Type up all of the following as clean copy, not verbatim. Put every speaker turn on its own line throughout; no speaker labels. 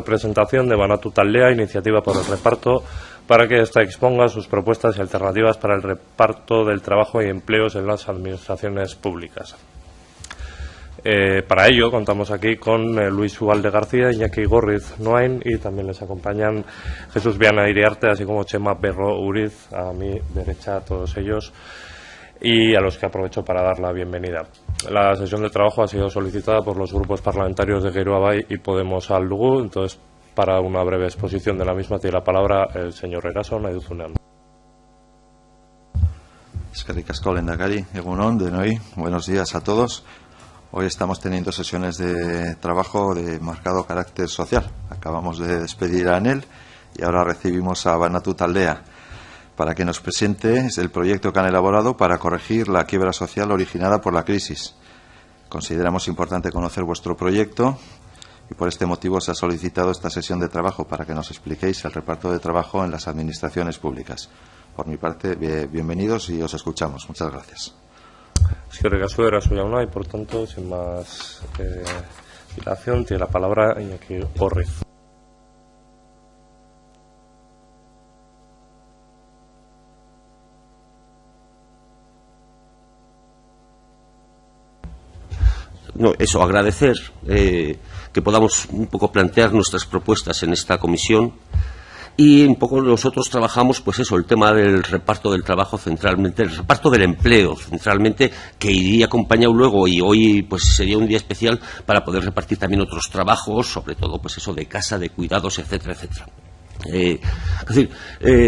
representación de Banatu Taldea, Iniciativa por el Reparto, para que ésta exponga sus propuestas y alternativas para el reparto del trabajo y empleos en las administraciones públicas. Para ello contamos aquí con Luis Ugalde García, Iñaki Gorriz Noain, y también les acompañan Jesús Viana Iriarte, así como Chema Berro Uriz, a mi derecha, a todos ellos, y a los que aprovecho para dar la bienvenida. La sesión de trabajo ha sido solicitada por los grupos parlamentarios de Geroa Bai y Podemos al Dugu. Entonces, para una breve exposición de la misma, tiene la palabra el señor Eraso Nahiduzunean.
Eskerrik asko, lehendakari, egun on, denoi, buenos días a todos. Hoy estamos teniendo sesiones de trabajo de marcado carácter social. Acabamos de despedir a Anel y ahora recibimos a Banatu Taldea para que nos presente el proyecto que han elaborado para corregir la quiebra social originada por la crisis. Consideramos importante conocer vuestro proyecto y por este motivo se ha solicitado esta sesión de trabajo para que nos expliquéis el reparto de trabajo en las administraciones públicas. Por mi parte, bienvenidos y os escuchamos. Muchas gracias.
Eskerrik asko, Eraso jauna, y por tanto, sin más dilación, tiene la palabra Iñaki Gorriz.
No, eso, agradecer que podamos un poco plantear nuestras propuestas en esta comisión. Y un poco nosotros trabajamos, pues eso, el tema del reparto del trabajo centralmente, el reparto del empleo centralmente, que iría acompañado luego, y hoy pues sería un día especial para poder repartir también otros trabajos, sobre todo pues eso de casa, de cuidados, etcétera, etcétera. Es decir,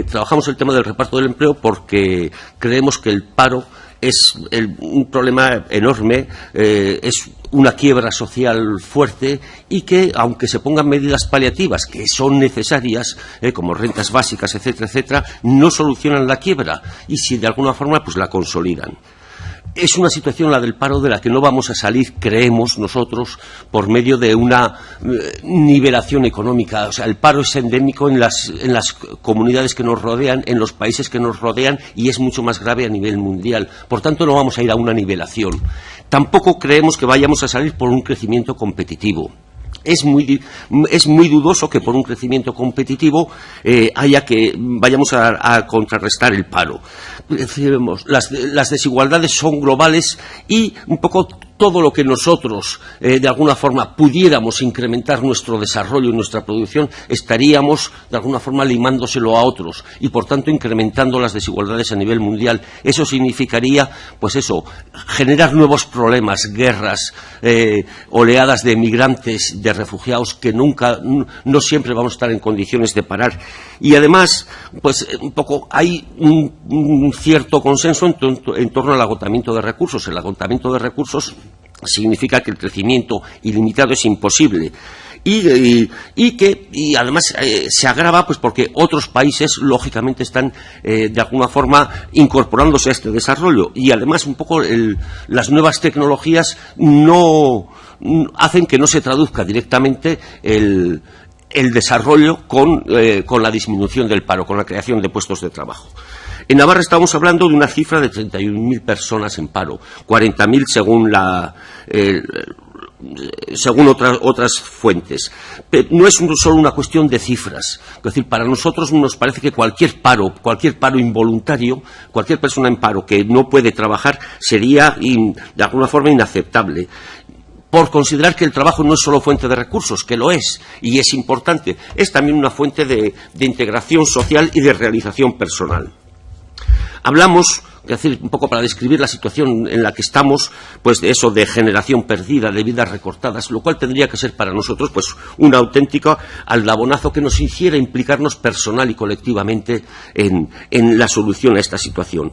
trabajamos el tema del reparto del empleo porque creemos que el paro es un problema enorme, es una quiebra social fuerte y que, aunque se pongan medidas paliativas que son necesarias, como rentas básicas, etcétera, etcétera, no solucionan la quiebra y si de alguna forma pues la consolidan. Es una situación, la del paro, de la que no vamos a salir, creemos nosotros, por medio de una nivelación económica. O sea, el paro es endémico en las comunidades que nos rodean, en los países que nos rodean, y es mucho más grave a nivel mundial. Por tanto, no vamos a ir a una nivelación. Tampoco creemos que vayamos a salir por un crecimiento competitivo. Es muy dudoso que por un crecimiento competitivo vayamos a contrarrestar el paro. Las desigualdades son globales y un poco todo lo que nosotros, de alguna forma, pudiéramos incrementar nuestro desarrollo y nuestra producción, estaríamos, de alguna forma, limándoselo a otros y, por tanto, incrementando las desigualdades a nivel mundial. Eso significaría, pues eso, generar nuevos problemas, guerras, oleadas de migrantes, de refugiados, que no siempre vamos a estar en condiciones de parar. Y, además, pues, un poco, hay un cierto consenso en torno al agotamiento de recursos. El agotamiento de recursos significa que el crecimiento ilimitado es imposible y además se agrava pues porque otros países lógicamente están de alguna forma incorporándose a este desarrollo y además un poco las nuevas tecnologías no hacen que no se traduzca directamente el desarrollo con la disminución del paro, con la creación de puestos de trabajo. En Navarra estamos hablando de una cifra de 31.000 personas en paro, 40.000 según otras fuentes. Pero no es solo una cuestión de cifras. Es decir, para nosotros nos parece que cualquier paro involuntario, cualquier persona en paro que no puede trabajar sería de alguna forma inaceptable. Por considerar que el trabajo no es solo fuente de recursos, que lo es, y es importante, es también una fuente de integración social y de realización personal. Hablamos, es decir, un poco para describir la situación en la que estamos, pues de eso, de generación perdida, de vidas recortadas, lo cual tendría que ser para nosotros pues un auténtico aldabonazo que nos hiciera implicarnos personal y colectivamente en la solución a esta situación.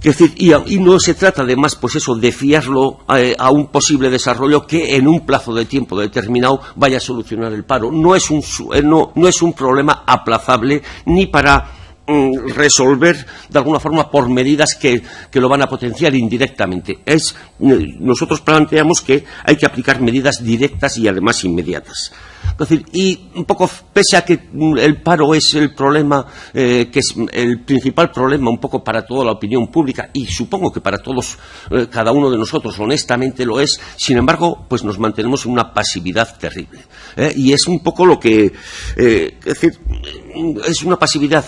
Es decir, y no se trata además, pues eso, de fiarlo a un posible desarrollo que en un plazo de tiempo determinado vaya a solucionar el paro. No es un problema aplazable ni para resolver de alguna forma por medidas que lo van a potenciar indirectamente. Nosotros planteamos que hay que aplicar medidas directas y además inmediatas. Es decir, y un poco, pese a que el paro es el problema, que es el principal problema un poco para toda la opinión pública, y supongo que para todos, cada uno de nosotros honestamente lo es, sin embargo, pues nos mantenemos en una pasividad terrible. Y es un poco lo que, es decir, es una pasividad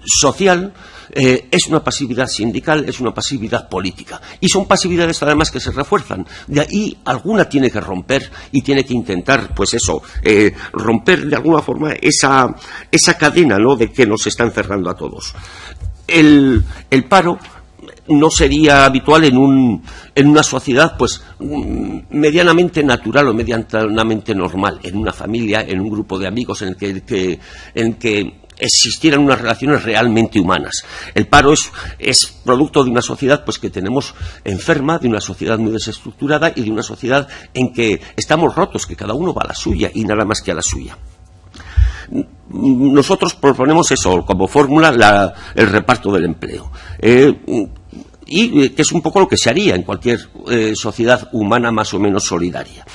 social, es una pasividad sindical, es una pasividad política. Y son pasividades además que se refuerzan. De ahí alguna tiene que romper y tiene que intentar, pues eso, romper de alguna forma esa cadena, ¿no?, de que nos está encerrando a todos. El paro no sería habitual en una sociedad pues medianamente natural o medianamente normal, en una familia, en un grupo de amigos en que existieran unas relaciones realmente humanas. El paro es producto de una sociedad pues que tenemos enferma, de una sociedad muy desestructurada y de una sociedad en que estamos rotos, que cada uno va a la suya y nada más que a la suya. Nosotros proponemos eso como fórmula, el reparto del empleo. Y que es un poco lo que se haría en cualquier sociedad humana más o menos solidaria.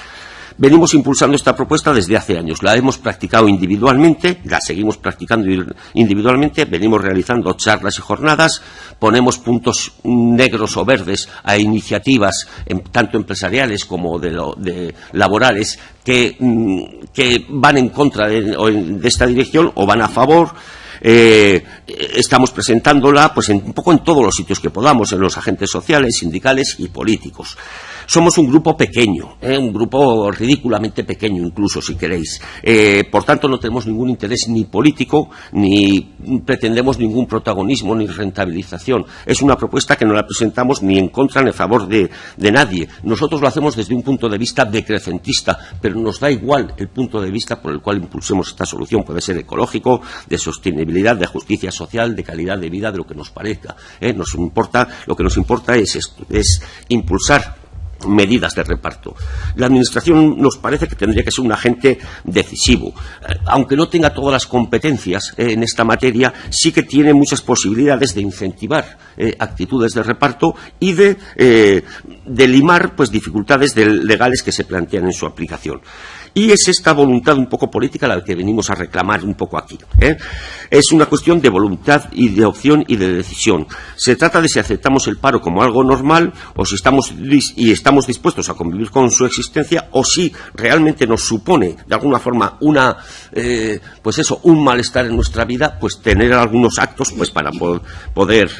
Venimos impulsando esta propuesta desde hace años. La hemos practicado individualmente, la seguimos practicando individualmente, venimos realizando charlas y jornadas, ponemos puntos negros o verdes a iniciativas tanto empresariales como de laborales que van en contra de esta dirección o van a favor. Estamos presentándola pues un poco en todos los sitios que podamos, en los agentes sociales, sindicales y políticos. Somos un grupo pequeño, un grupo ridículamente pequeño incluso, si queréis. Por tanto, no tenemos ningún interés ni político, ni pretendemos ningún protagonismo, ni rentabilización. Es una propuesta que no la presentamos ni en contra ni a favor de nadie. Nosotros lo hacemos desde un punto de vista decrecentista, pero nos da igual el punto de vista por el cual impulsemos esta solución. Puede ser ecológico, de sostenibilidad, de justicia social, de calidad de vida, de lo que nos parezca. Lo que nos importa es impulsar medidas de reparto. La Administración nos parece que tendría que ser un agente decisivo. Aunque no tenga todas las competencias en esta materia, sí que tiene muchas posibilidades de incentivar actitudes de reparto y de limar pues dificultades legales que se plantean en su aplicación. Y es esta voluntad un poco política la que venimos a reclamar un poco aquí. Es una cuestión de voluntad y de opción y de decisión. Se trata de si aceptamos el paro como algo normal o si estamos dispuestos a convivir con su existencia o si realmente nos supone de alguna forma un malestar en nuestra vida, pues tener algunos actos pues para poder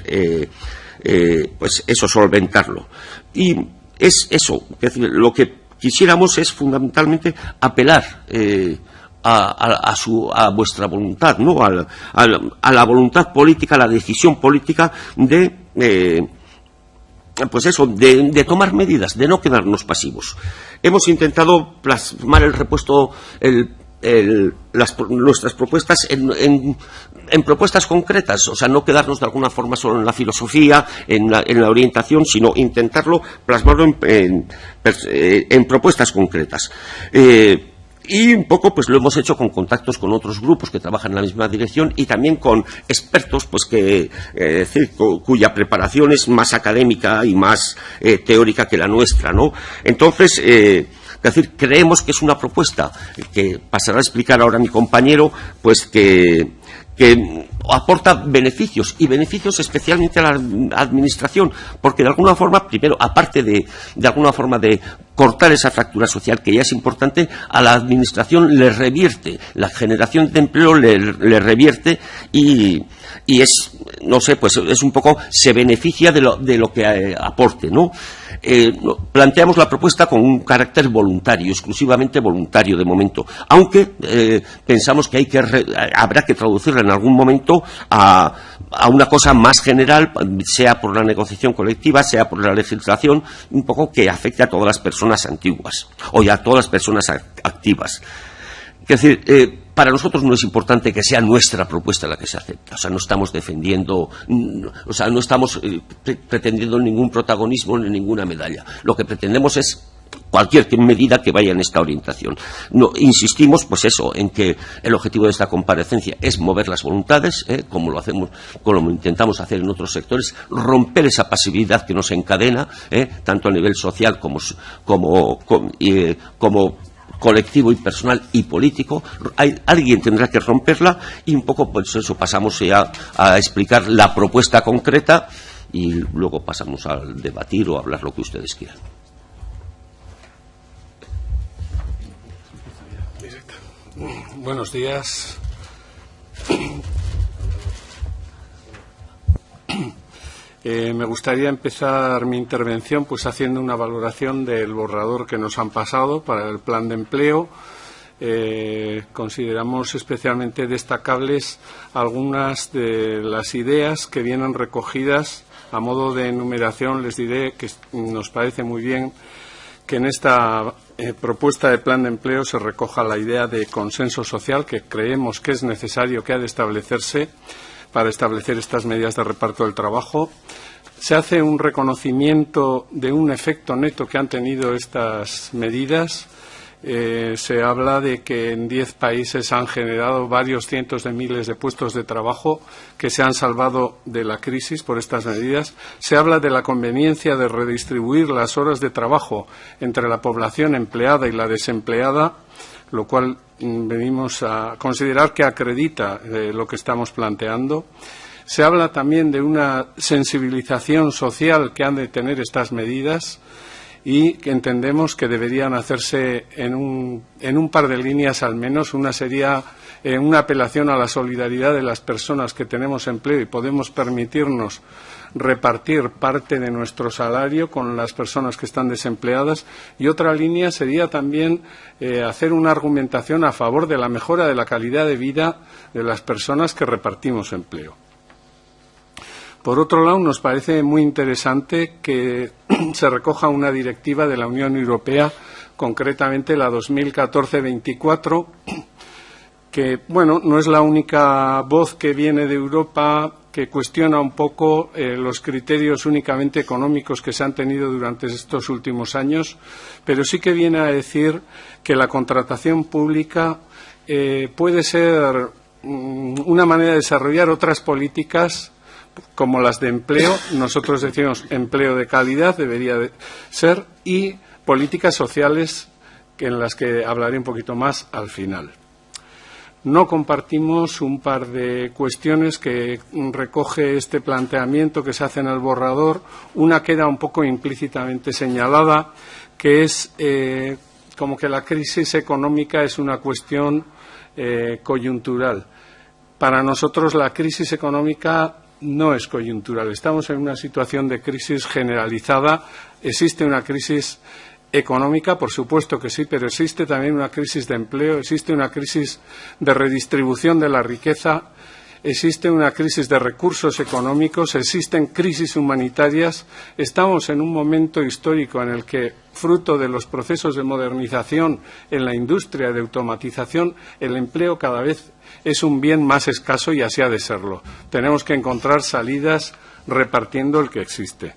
solventarlo. Y es eso, es decir, lo que quisiéramos es fundamentalmente apelar a vuestra voluntad, ¿no? A la voluntad política, a la decisión política de tomar medidas, de no quedarnos pasivos. Hemos intentado plasmar nuestras propuestas en propuestas concretas, o sea, no quedarnos de alguna forma solo en la filosofía, en la orientación, sino intentarlo plasmarlo en propuestas concretas. Y un poco pues lo hemos hecho con contactos con otros grupos que trabajan en la misma dirección y también con expertos pues cuya preparación es más académica y más teórica que la nuestra, ¿no? Entonces, es decir, creemos que es una propuesta que pasará a explicar ahora mi compañero, pues que aporta beneficios, y beneficios especialmente a la Administración, porque de alguna forma, primero, aparte de alguna forma de cortar esa fractura social que ya es importante, a la Administración le revierte, la generación de empleo le revierte y es, no sé, pues es un poco, se beneficia de lo que aporte, ¿no? Planteamos la propuesta con un carácter voluntario, exclusivamente voluntario de momento, aunque pensamos que habrá que traducirla en algún momento a una cosa más general, sea por la negociación colectiva, sea por la legislación, un poco que afecte a todas las personas antiguas o ya a todas las personas activas. Es decir, para nosotros no es importante que sea nuestra propuesta la que se acepta. O sea, no estamos defendiendo, no estamos pretendiendo ningún protagonismo ni ninguna medalla. Lo que pretendemos es cualquier medida que vaya en esta orientación. No, insistimos, pues eso, en que el objetivo de esta comparecencia es mover las voluntades, como lo hacemos, como lo intentamos hacer en otros sectores, romper esa pasividad que nos encadena, tanto a nivel social como colectivo y personal y político. Alguien tendrá que romperla y un poco, pues eso, pasamos ya a explicar la propuesta concreta y luego pasamos a debatir o a hablar lo que ustedes quieran.
Buenos días. Me gustaría empezar mi intervención pues haciendo una valoración del borrador que nos han pasado para el plan de empleo. Consideramos especialmente destacables algunas de las ideas que vienen recogidas a modo de enumeración. Les diré que nos parece muy bien que en esta propuesta de plan de empleo se recoja la idea de consenso social que creemos que es necesario, que ha de establecerse para establecer estas medidas de reparto del trabajo. Se hace un reconocimiento de un efecto neto que han tenido estas medidas. Se habla de que en 10 países han generado varios cientos de miles de puestos de trabajo que se han salvado de la crisis por estas medidas. Se habla de la conveniencia de redistribuir las horas de trabajo entre la población empleada y la desempleada, lo cual venimos a considerar que acredita lo que estamos planteando. Se habla también de una sensibilización social que han de tener estas medidas y que entendemos que deberían hacerse en un par de líneas al menos. Una sería una apelación a la solidaridad de las personas que tenemos empleo y podemos permitirnos repartir parte de nuestro salario con las personas que están desempleadas, y otra línea sería también hacer una argumentación a favor de la mejora de la calidad de vida de las personas que repartimos empleo. Por otro lado, nos parece muy interesante que se recoja una directiva de la Unión Europea, concretamente la 2014-24, que, bueno, no es la única voz que viene de Europa que cuestiona un poco los criterios únicamente económicos que se han tenido durante estos últimos años, pero sí que viene a decir que la contratación pública puede ser una manera de desarrollar otras políticas como las de empleo. Nosotros decimos empleo de calidad debería de ser, y políticas sociales en las que hablaré un poquito más al final. No compartimos un par de cuestiones que recoge este planteamiento que se hace en el borrador. Una queda un poco implícitamente señalada, que es como que la crisis económica es una cuestión coyuntural. Para nosotros la crisis económica no es coyuntural. Estamos en una situación de crisis generalizada. Existe una crisis económica, por supuesto que sí, pero existe también una crisis de empleo, existe una crisis de redistribución de la riqueza, existe una crisis de recursos económicos, existen crisis humanitarias. Estamos en un momento histórico en el que, fruto de los procesos de modernización en la industria de automatización, el empleo cada vez es un bien más escaso y así ha de serlo. Tenemos que encontrar salidas repartiendo el que existe.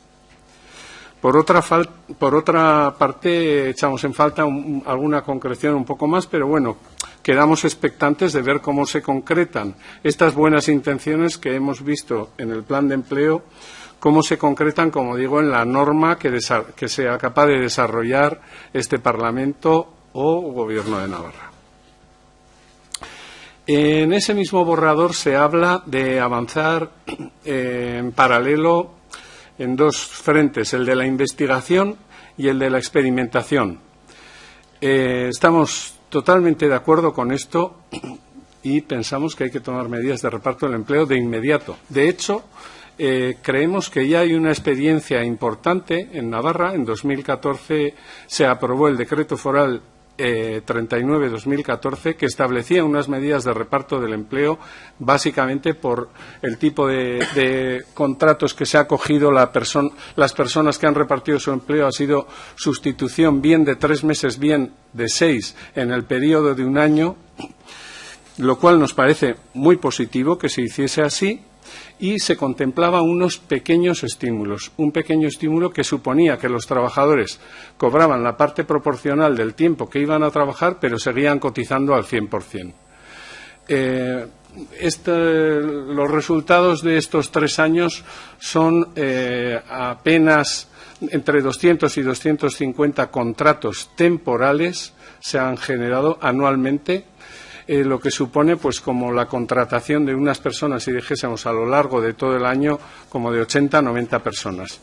Por otra parte, echamos en falta alguna concreción un poco más, pero bueno, quedamos expectantes de ver cómo se concretan estas buenas intenciones que hemos visto en el plan de empleo, cómo se concretan, como digo, en la norma que sea capaz de desarrollar este Parlamento o Gobierno de Navarra. En ese mismo borrador se habla de avanzar en paralelo en dos frentes, el de la investigación y el de la experimentación. Estamos totalmente de acuerdo con esto y pensamos que hay que tomar medidas de reparto del empleo de inmediato. De hecho, creemos que ya hay una experiencia importante en Navarra. En 2014 se aprobó el decreto foral 39/2014, que establecía unas medidas de reparto del empleo, básicamente por el tipo de contratos que se ha acogido las personas que han repartido su empleo. Ha sido sustitución bien de 3 meses, bien de 6 en el periodo de un año, lo cual nos parece muy positivo que se hiciese así. y se contemplaban unos pequeños estímulos. Un pequeño estímulo que suponía que los trabajadores cobraban la parte proporcional del tiempo que iban a trabajar, pero seguían cotizando al 100%. Los resultados de estos 3 años son apenas entre 200 y 250 contratos temporales se han generado anualmente, lo que supone pues como la contratación de unas personas, si dijésemos a lo largo de todo el año, como de 80-90 personas.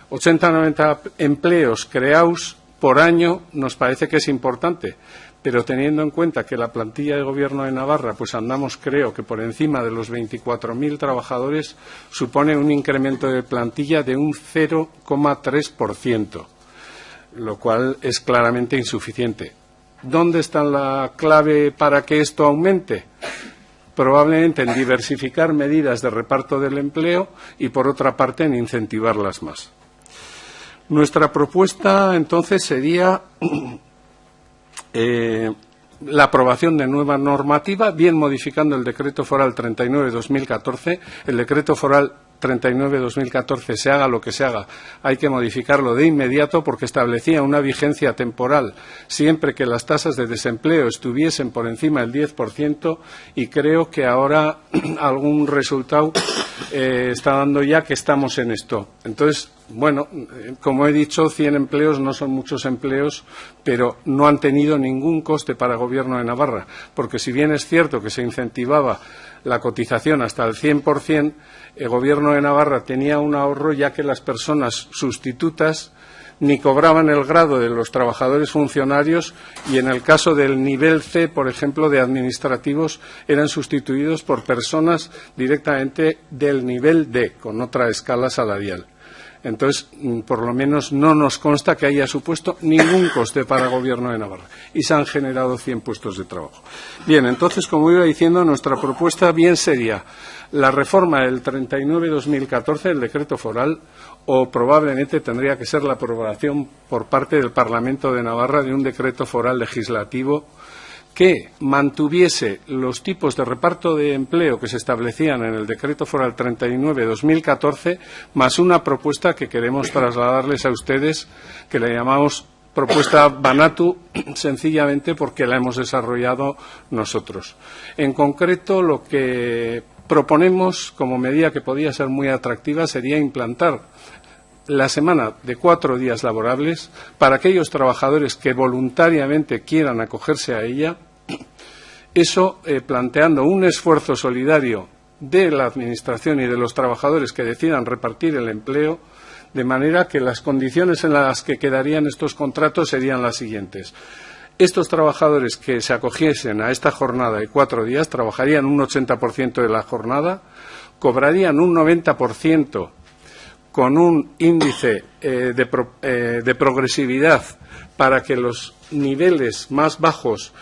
80-90 empleos creados por año nos parece que es importante, pero teniendo en cuenta que la plantilla de Gobierno de Navarra, pues andamos, creo que por encima de los 24.000 trabajadores, supone un incremento de plantilla de un 0,3%, lo cual es claramente insuficiente. ¿Dónde está la clave para que esto aumente? Probablemente en diversificar medidas de reparto del empleo y, por otra parte, en incentivarlas más. Nuestra propuesta, entonces, sería la aprobación de nueva normativa, bien modificando el Decreto Foral 39/2014. El Decreto Foral 39/2014, se haga lo que se haga, hay que modificarlo de inmediato porque establecía una vigencia temporal siempre que las tasas de desempleo estuviesen por encima del 10%, y creo que ahora algún resultado está dando ya que estamos en esto. Entonces, bueno, como he dicho, 100 empleos no son muchos empleos, pero no han tenido ningún coste para el Gobierno de Navarra, porque si bien es cierto que se incentivaba la cotización hasta el 100%, el Gobierno de Navarra tenía un ahorro, ya que las personas sustitutas ni cobraban el grado de los trabajadores funcionarios, y en el caso del nivel C, por ejemplo, de administrativos, eran sustituidos por personas directamente del nivel D, con otra escala salarial. Entonces, por lo menos no nos consta que haya supuesto ningún coste para el Gobierno de Navarra, y se han generado 100 puestos de trabajo. Bien, entonces, como iba diciendo, nuestra propuesta bien sería la reforma del 39/2014 del Decreto Foral, o probablemente tendría que ser la aprobación por parte del Parlamento de Navarra de un decreto foral legislativo que mantuviese los tipos de reparto de empleo que se establecían en el Decreto Foral 39/2014, más una propuesta que queremos trasladarles a ustedes, que le llamamos propuesta Banatu, sencillamente porque la hemos desarrollado nosotros. En concreto, lo que proponemos como medida que podía ser muy atractiva sería implantar la semana de 4 días laborables para aquellos trabajadores que voluntariamente quieran acogerse a ella, eso planteando un esfuerzo solidario de la Administración y de los trabajadores que decidan repartir el empleo, de manera que las condiciones en las que quedarían estos contratos serían las siguientes. Estos trabajadores que se acogiesen a esta jornada de 4 días trabajarían un 80% de la jornada, cobrarían un 90% con un índice de progresividad para que los niveles más bajos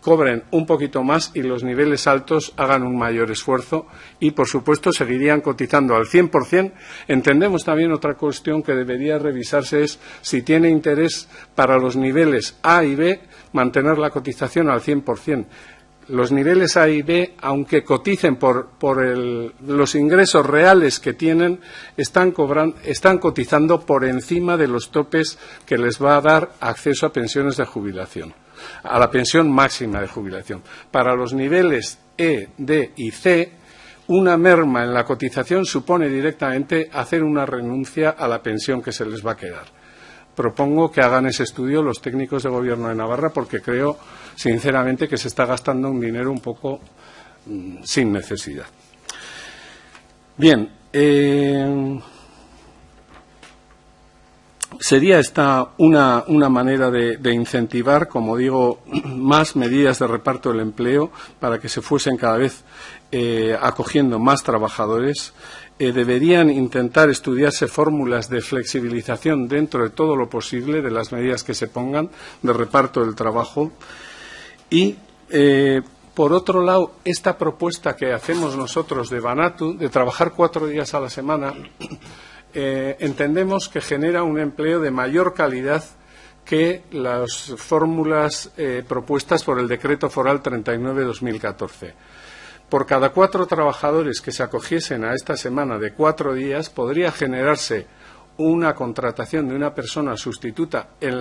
cobren un poquito más y los niveles altos hagan un mayor esfuerzo, y, por supuesto, seguirían cotizando al 100%. Entendemos también otra cuestión que debería revisarse, es si tiene interés para los niveles A y B mantener la cotización al 100%. Los niveles A y B, aunque coticen por los ingresos reales que tienen, están cotizando por encima de los topes que les va a dar acceso a pensiones de jubilación, a la pensión máxima de jubilación. Para los niveles E, D y C, una merma en la cotización supone directamente hacer una renuncia a la pensión que se les va a quedar. Propongo que hagan ese estudio los técnicos de Gobierno de Navarra, porque creo, sinceramente, que se está gastando un dinero un poco sin necesidad. Bien, sería esta una manera de incentivar, como digo, más medidas de reparto del empleo para que se fuesen cada vez acogiendo más trabajadores. Deberían intentar estudiarse fórmulas de flexibilización dentro de todo lo posible de las medidas que se pongan de reparto del trabajo. Y, por otro lado, esta propuesta que hacemos nosotros de Banatu, de trabajar 4 días a la semana, entendemos que genera un empleo de mayor calidad que las fórmulas propuestas por el Decreto Foral 39/2014. por cada 4 trabajadores que se acogiesen a esta semana de 4 días, podría generarse una contratación de una persona sustituta en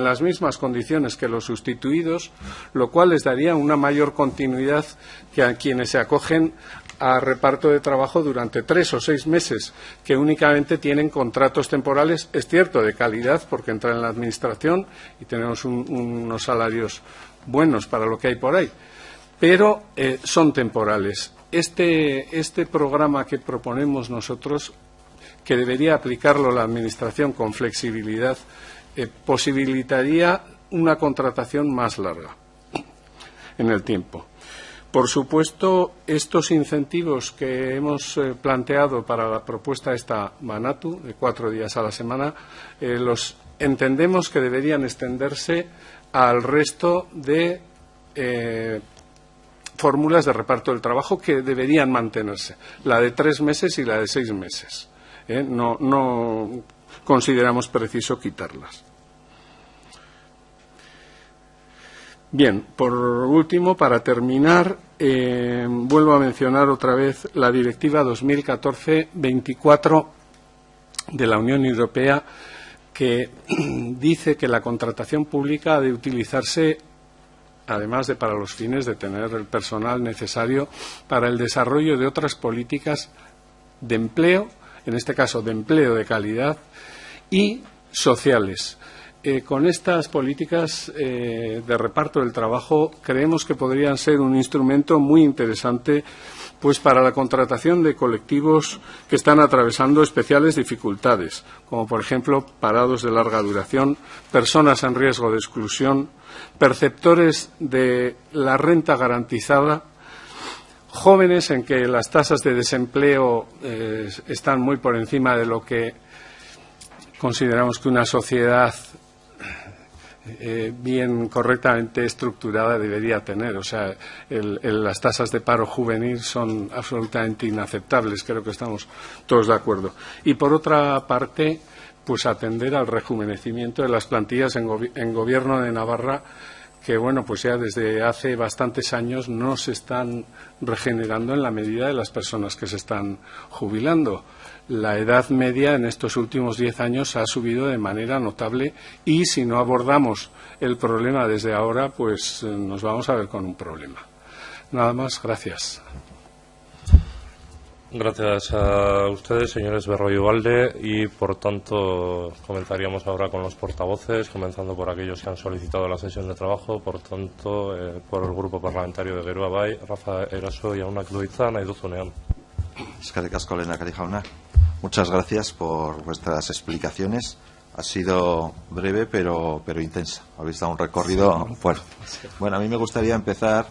las mismas condiciones que los sustituidos, lo cual les daría una mayor continuidad que a quienes se acogen a reparto de trabajo durante 3 o 6 meses, que únicamente tienen contratos temporales, es cierto, de calidad, porque entran en la Administración y tenemos unos salarios buenos para lo que hay por ahí, pero son temporales. Este programa que proponemos nosotros, que debería aplicarlo la Administración con flexibilidad, posibilitaría una contratación más larga en el tiempo. Por supuesto, estos incentivos que hemos planteado para la propuesta esta Manatu, de 4 días a la semana, los entendemos que deberían extenderse al resto de fórmulas de reparto del trabajo que deberían mantenerse, la de 3 meses y la de 6 meses. No consideramos preciso quitarlas. Bien, por último, para terminar, vuelvo a mencionar otra vez la Directiva 2014-24 de la Unión Europea, que dice que la contratación pública ha de utilizarse, además de para los fines de tener el personal necesario para el desarrollo de otras políticas de empleo, en este caso de empleo de calidad, y sociales. Con estas políticas de reparto del trabajo creemos que podrían ser un instrumento muy interesante pues para la contratación de colectivos que están atravesando especiales dificultades, como por ejemplo parados de larga duración, personas en riesgo de exclusión, perceptores de la renta garantizada, jóvenes en que las tasas de desempleo están muy por encima de lo que consideramos que una sociedad bien correctamente estructurada debería tener. O sea, las tasas de paro juvenil son absolutamente inaceptables, creo que estamos todos de acuerdo. Y por otra parte, pues atender al rejuvenecimiento de las plantillas en Gobierno de Navarra, que bueno, pues ya desde hace bastantes años no se están regenerando en la medida de las personas que se están jubilando. La edad media en estos últimos 10 años ha subido de manera notable y si no abordamos el problema desde ahora, pues nos vamos a ver con un problema. Nada más, gracias.
Gracias a ustedes, señores Berro y Ugalde, y por tanto comenzaríamos ahora con los portavoces, comenzando por aquellos que han solicitado la sesión de trabajo. Por tanto, por el Grupo Parlamentario de Geroa Bai, Rafa Eraso y Auna Kluitza, Naiduzunean.
Eskerrik asko, lehendakari jauna. Muchas gracias por vuestras explicaciones. Ha sido breve pero intensa. Habéis dado un recorrido fuerte. Bueno, a mí me gustaría empezar,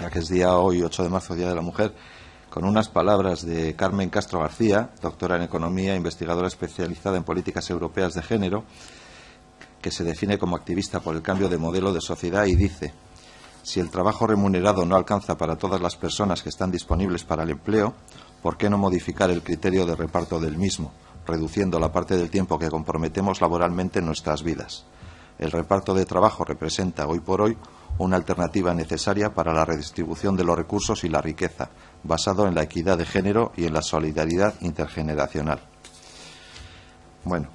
ya que es día hoy, 8 de marzo, Día de la Mujer, con unas palabras de Carmen Castro García, doctora en Economía, investigadora especializada en políticas europeas de género, que se define como activista por el cambio de modelo de sociedad y dice: si el trabajo remunerado no alcanza para todas las personas que están disponibles para el empleo, ¿por qué no modificar el criterio de reparto del mismo, reduciendo la parte del tiempo que comprometemos laboralmente en nuestras vidas? El reparto de trabajo representa, hoy por hoy, una alternativa necesaria para la redistribución de los recursos y la riqueza, basado en la equidad de género y en la solidaridad intergeneracional. Bueno,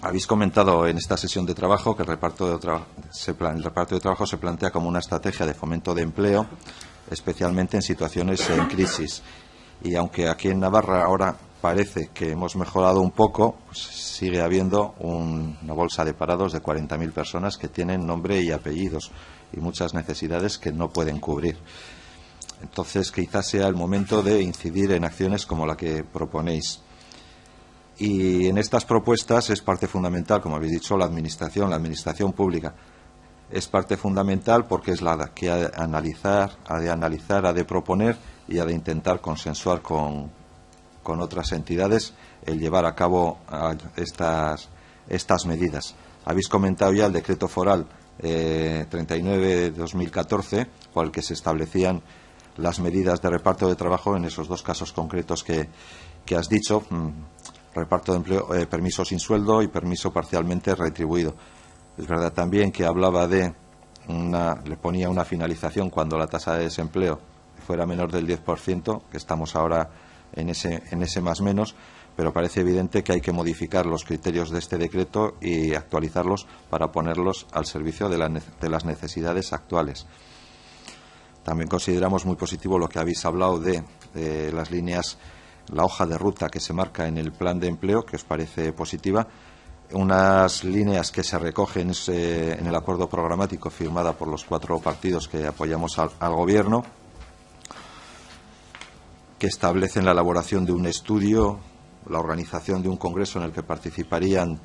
habéis comentado en esta sesión de trabajo que el reparto de trabajo se plantea como una estrategia de fomento de empleo, especialmente en situaciones en crisis. Y aunque aquí en Navarra ahora parece que hemos mejorado un poco, pues sigue habiendo una bolsa de parados de 40.000 personas que tienen nombre y apellidos y muchas necesidades que no pueden cubrir. Entonces, quizás sea el momento de incidir en acciones como la que proponéis. Y en estas propuestas es parte fundamental, como habéis dicho, la administración pública. Es parte fundamental porque es la que ha de analizar, ha de proponer y ha de intentar consensuar con otras entidades el llevar a cabo estas medidas. Habéis comentado ya el decreto foral 39 de 2014, por el que se establecían las medidas de reparto de trabajo en esos dos casos concretos que has dicho, reparto de empleo, permiso sin sueldo y permiso parcialmente retribuido. Es verdad también que hablaba le ponía una finalización cuando la tasa de desempleo fuera menor del 10%, que estamos ahora en ese más menos, pero parece evidente que hay que modificar los criterios de este decreto y actualizarlos para ponerlos al servicio de las necesidades actuales. También consideramos muy positivo lo que habéis hablado de las líneas, la hoja de ruta que se marca en el plan de empleo, que os parece positiva, unas líneas que se recogen en el acuerdo programático firmada por los 4 partidos que apoyamos al Gobierno, que establecen la elaboración de un estudio, la organización de un congreso en el que participarían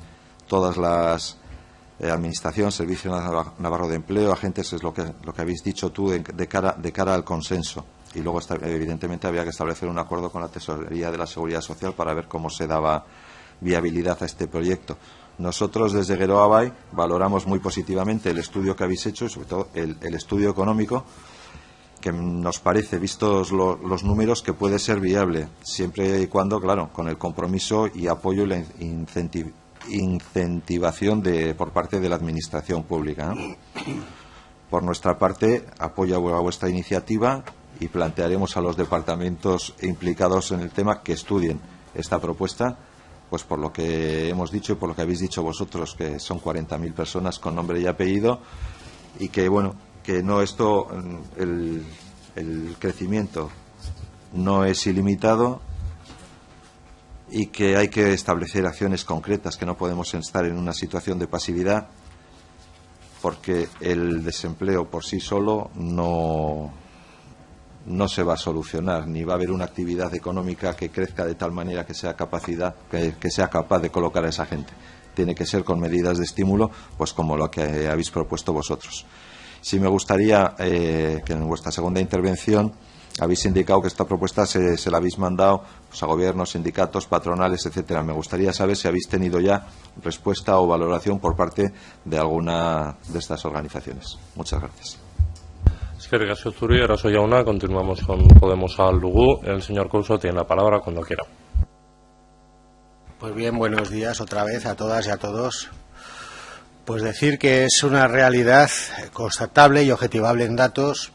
todas las Administración, Servicio Navarro de Empleo, agentes, es lo que habéis dicho tú, de cara al consenso. Y luego, evidentemente, había que establecer un acuerdo con la Tesorería de la Seguridad Social para ver cómo se daba viabilidad a este proyecto. Nosotros, desde Geroa Bai, valoramos muy positivamente el estudio que habéis hecho y, sobre todo, el estudio económico, que nos parece, vistos los números, que puede ser viable, siempre y cuando, claro, con el compromiso y apoyo y la incentivación por parte de la Administración pública, ¿no? Por nuestra parte, apoyo a vuestra iniciativa y plantearemos a los departamentos implicados en el tema que estudien esta propuesta, pues por lo que hemos dicho y por lo que habéis dicho vosotros, que son 40.000 personas con nombre y apellido, y que, bueno, que no el crecimiento no es ilimitado y que hay que establecer acciones concretas, que no podemos estar en una situación de pasividad, porque el desempleo por sí solo no se va a solucionar, ni va a haber una actividad económica que crezca de tal manera que sea capaz de colocar a esa gente. Tiene que ser con medidas de estímulo, pues como lo que habéis propuesto vosotros. Sí me gustaría que en vuestra segunda intervención habéis indicado que esta propuesta se la habéis mandado, pues, a gobiernos, sindicatos, patronales, etcétera. Me gustaría saber si habéis tenido ya respuesta o valoración por parte de alguna de estas organizaciones. Muchas gracias.
Eskerrik asko zuri, Eraso jauna. Continuamos con Podemos al Lugu. El señor Couso tiene la palabra cuando quiera.
Pues bien, buenos días otra vez a todas y a todos. Pues decir que es una realidad constatable y objetivable en datos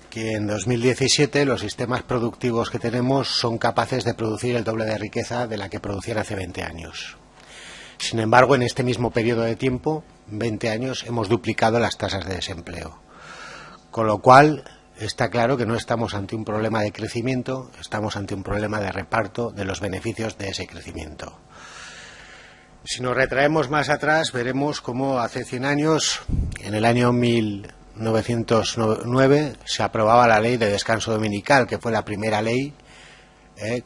que en 2017 los sistemas productivos que tenemos son capaces de producir el doble de riqueza de la que producían hace 20 años. Sin embargo, en este mismo periodo de tiempo, 20 años, hemos duplicado las tasas de desempleo. Con lo cual, está claro que no estamos ante un problema de crecimiento, estamos ante un problema de reparto de los beneficios de ese crecimiento. Si nos retraemos más atrás, veremos cómo hace 100 años, en el año 1909, se aprobaba la ley de descanso dominical, que fue la primera ley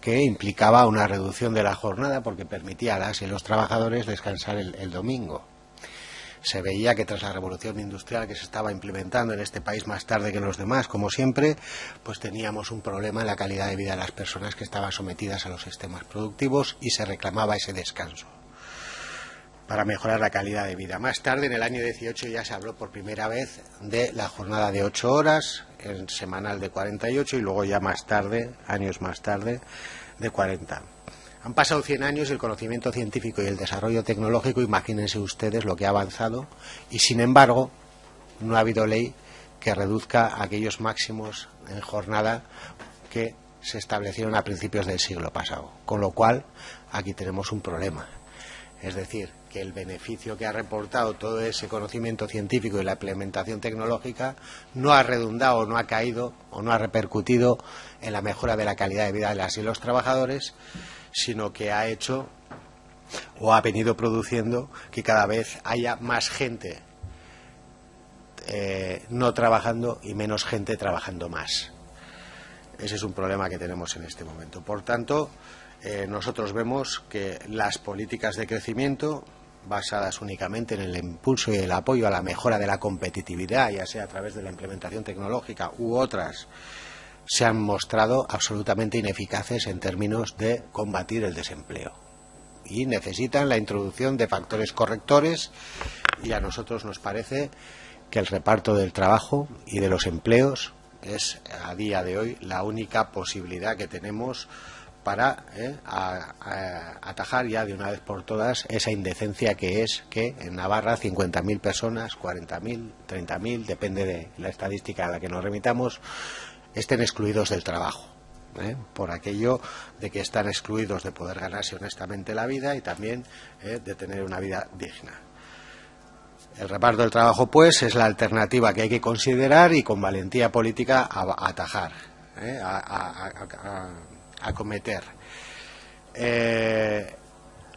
que implicaba una reducción de la jornada porque permitía a las y los trabajadores descansar el domingo. Se veía que tras la revolución industrial que se estaba implementando en este país más tarde que en los demás, como siempre, pues teníamos un problema en la calidad de vida de las personas que estaban sometidas a los sistemas productivos y se reclamaba ese descanso para mejorar la calidad de vida. Más tarde, en el año 18, ya se habló por primera vez de la jornada de 8 horas, el semanal de 48 y luego ya más tarde, años más tarde, de 40. Han pasado 100 años y el conocimiento científico y el desarrollo tecnológico, imagínense ustedes lo que ha avanzado, y sin embargo no ha habido ley que reduzca aquellos máximos en jornada que se establecieron a principios del siglo pasado. Con lo cual, aquí tenemos un problema. Es decir, que el beneficio que ha reportado todo ese conocimiento científico y la implementación tecnológica no ha redundado, no ha caído o no ha repercutido en la mejora de la calidad de vida de las y los trabajadores, sino que ha hecho o ha venido produciendo que cada vez haya más gente no trabajando y menos gente trabajando más. Ese es un problema que tenemos en este momento. Por tanto, nosotros vemos que las políticas de crecimiento basadas únicamente en el impulso y el apoyo a la mejora de la competitividad, ya sea a través de la implementación tecnológica u otras, se han mostrado absolutamente ineficaces en términos de combatir el desempleo y necesitan la introducción de factores correctores, y a nosotros nos parece que el reparto del trabajo y de los empleos es a día de hoy la única posibilidad que tenemos para atajar ya de una vez por todas esa indecencia que es que en Navarra 50.000 personas, 40.000, 30.000, depende de la estadística a la que nos remitamos, estén excluidos del trabajo, por aquello de que están excluidos de poder ganarse honestamente la vida y también de tener una vida digna. El reparto del trabajo, pues, es la alternativa que hay que considerar y con valentía política a atajar, a acometer.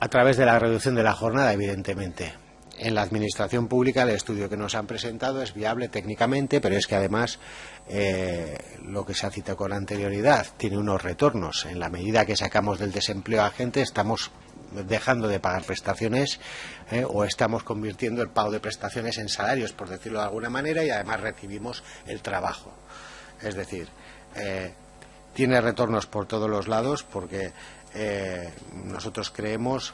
A través de la reducción de la jornada, evidentemente. En la administración pública el estudio que nos han presentado es viable técnicamente, pero es que además lo que se ha citado con anterioridad tiene unos retornos. En la medida que sacamos del desempleo a gente, estamos dejando de pagar prestaciones o estamos convirtiendo el pago de prestaciones en salarios, por decirlo de alguna manera, y además recibimos el trabajo. Es decir, tiene retornos por todos los lados porque nosotros creemos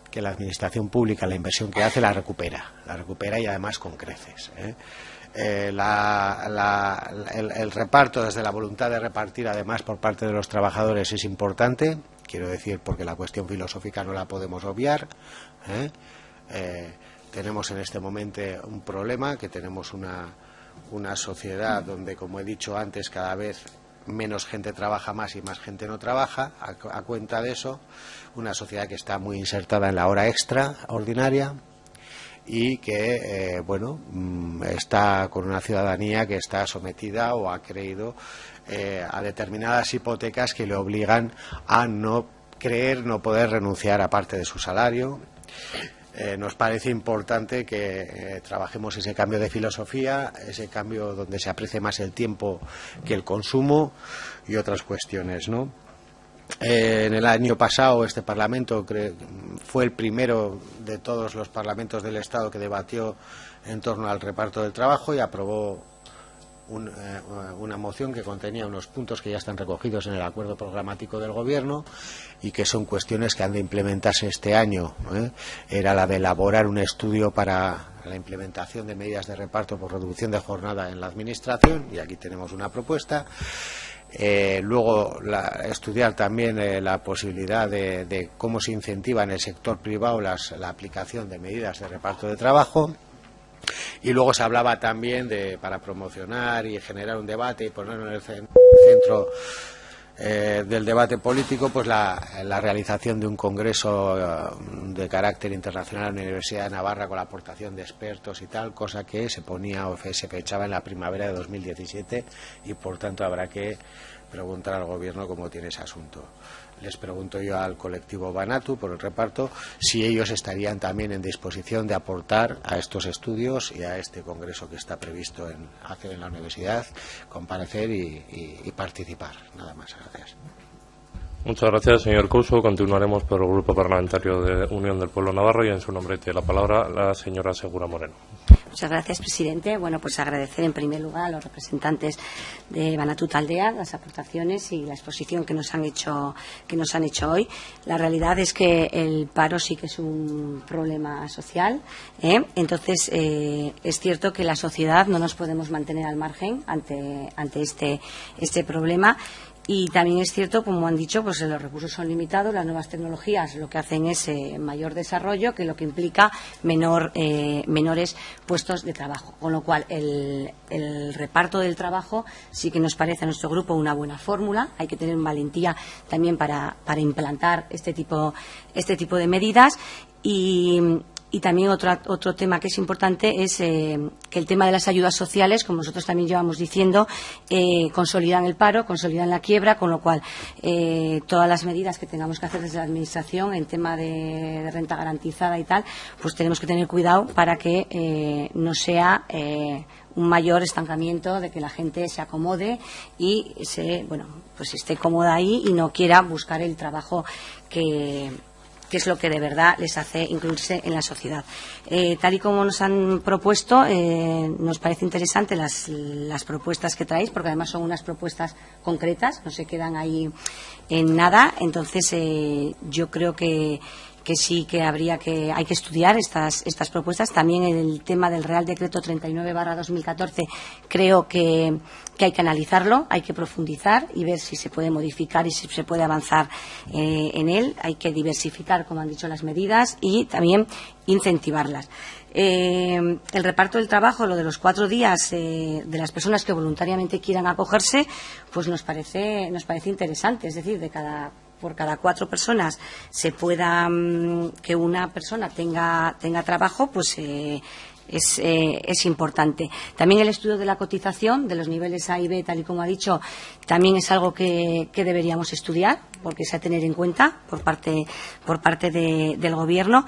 que la administración pública, la inversión que hace, la recupera y además con creces. El reparto, desde la voluntad de repartir, además por parte de los trabajadores, es importante, quiero decir, porque la cuestión filosófica no la podemos obviar. Tenemos en este momento un problema, que tenemos una sociedad donde, como he dicho antes, cada vez menos gente trabaja más y más gente no trabaja. A cuenta de eso, una sociedad que está muy insertada en la hora extra ordinaria y que está con una ciudadanía que está sometida o ha creído a determinadas hipotecas que le obligan a no poder renunciar a parte de su salario. Nos parece importante que trabajemos ese cambio de filosofía, ese cambio donde se aprecie más el tiempo que el consumo y otras cuestiones, ¿no? En el año pasado este Parlamento fue el primero de todos los parlamentos del Estado que debatió en torno al reparto del trabajo y aprobó una moción que contenía unos puntos que ya están recogidos en el acuerdo programático del Gobierno y que son cuestiones que han de implementarse este año. Era la de elaborar un estudio para la implementación de medidas de reparto por reducción de jornada en la Administración, y aquí tenemos una propuesta. Luego estudiar también la posibilidad de cómo se incentiva en el sector privado la aplicación de medidas de reparto de trabajo. Y luego se hablaba también para promocionar y generar un debate y ponerlo en el centro del debate político, pues la realización de un congreso de carácter internacional en la Universidad de Navarra con la aportación de expertos y tal, cosa que se ponía o se fechaba en la primavera de 2017 y por tanto habrá que preguntar al Gobierno cómo tiene ese asunto. Les pregunto yo al colectivo Banatu por el reparto si ellos estarían también en disposición de aportar a estos estudios y a este congreso que está previsto hacer en la universidad, comparecer y participar. Nada más, gracias.
Muchas gracias, señor Couso. Continuaremos por el Grupo Parlamentario de Unión del Pueblo Navarro y en su nombre tiene la palabra la señora Segura Moreno.
Muchas gracias, presidente. Bueno, pues agradecer en primer lugar a los representantes de Banatu Taldea las aportaciones y la exposición que nos han hecho hoy. La realidad es que el paro sí que es un problema social. Entonces, es cierto que la sociedad no nos podemos mantener al margen ante este problema. Y también es cierto, como han dicho, pues los recursos son limitados, las nuevas tecnologías lo que hacen es mayor desarrollo, que lo que implica menores puestos de trabajo. Con lo cual, el reparto del trabajo sí que nos parece a nuestro grupo una buena fórmula. Hay que tener valentía también para implantar este tipo de medidas. Y también otro tema que es importante es que el tema de las ayudas sociales, como nosotros también llevamos diciendo, consolidan el paro, consolidan la quiebra, con lo cual todas las medidas que tengamos que hacer desde la Administración en tema de renta garantizada y tal, pues tenemos que tener cuidado para que no sea un mayor estancamiento, de que la gente se acomode y pues esté cómoda ahí y no quiera buscar el trabajo que es lo que de verdad les hace incluirse en la sociedad. Tal y como nos han propuesto, nos parece interesante las propuestas que traéis, porque además son unas propuestas concretas, no se quedan ahí en nada. Entonces, yo creo que sí que hay que estudiar estas propuestas. También el tema del Real Decreto 39/2014 creo que hay que analizarlo, hay que profundizar y ver si se puede modificar y si se puede avanzar en él. Hay que diversificar, como han dicho, las medidas y también incentivarlas. El reparto del trabajo, lo de los 4 días de las personas que voluntariamente quieran acogerse, pues nos parece interesante. Es decir, por cada 4 personas se pueda que una persona tenga trabajo, pues es importante. También el estudio de la cotización de los niveles A y B, tal y como ha dicho, también es algo que deberíamos estudiar, porque es a tener en cuenta por parte del Gobierno.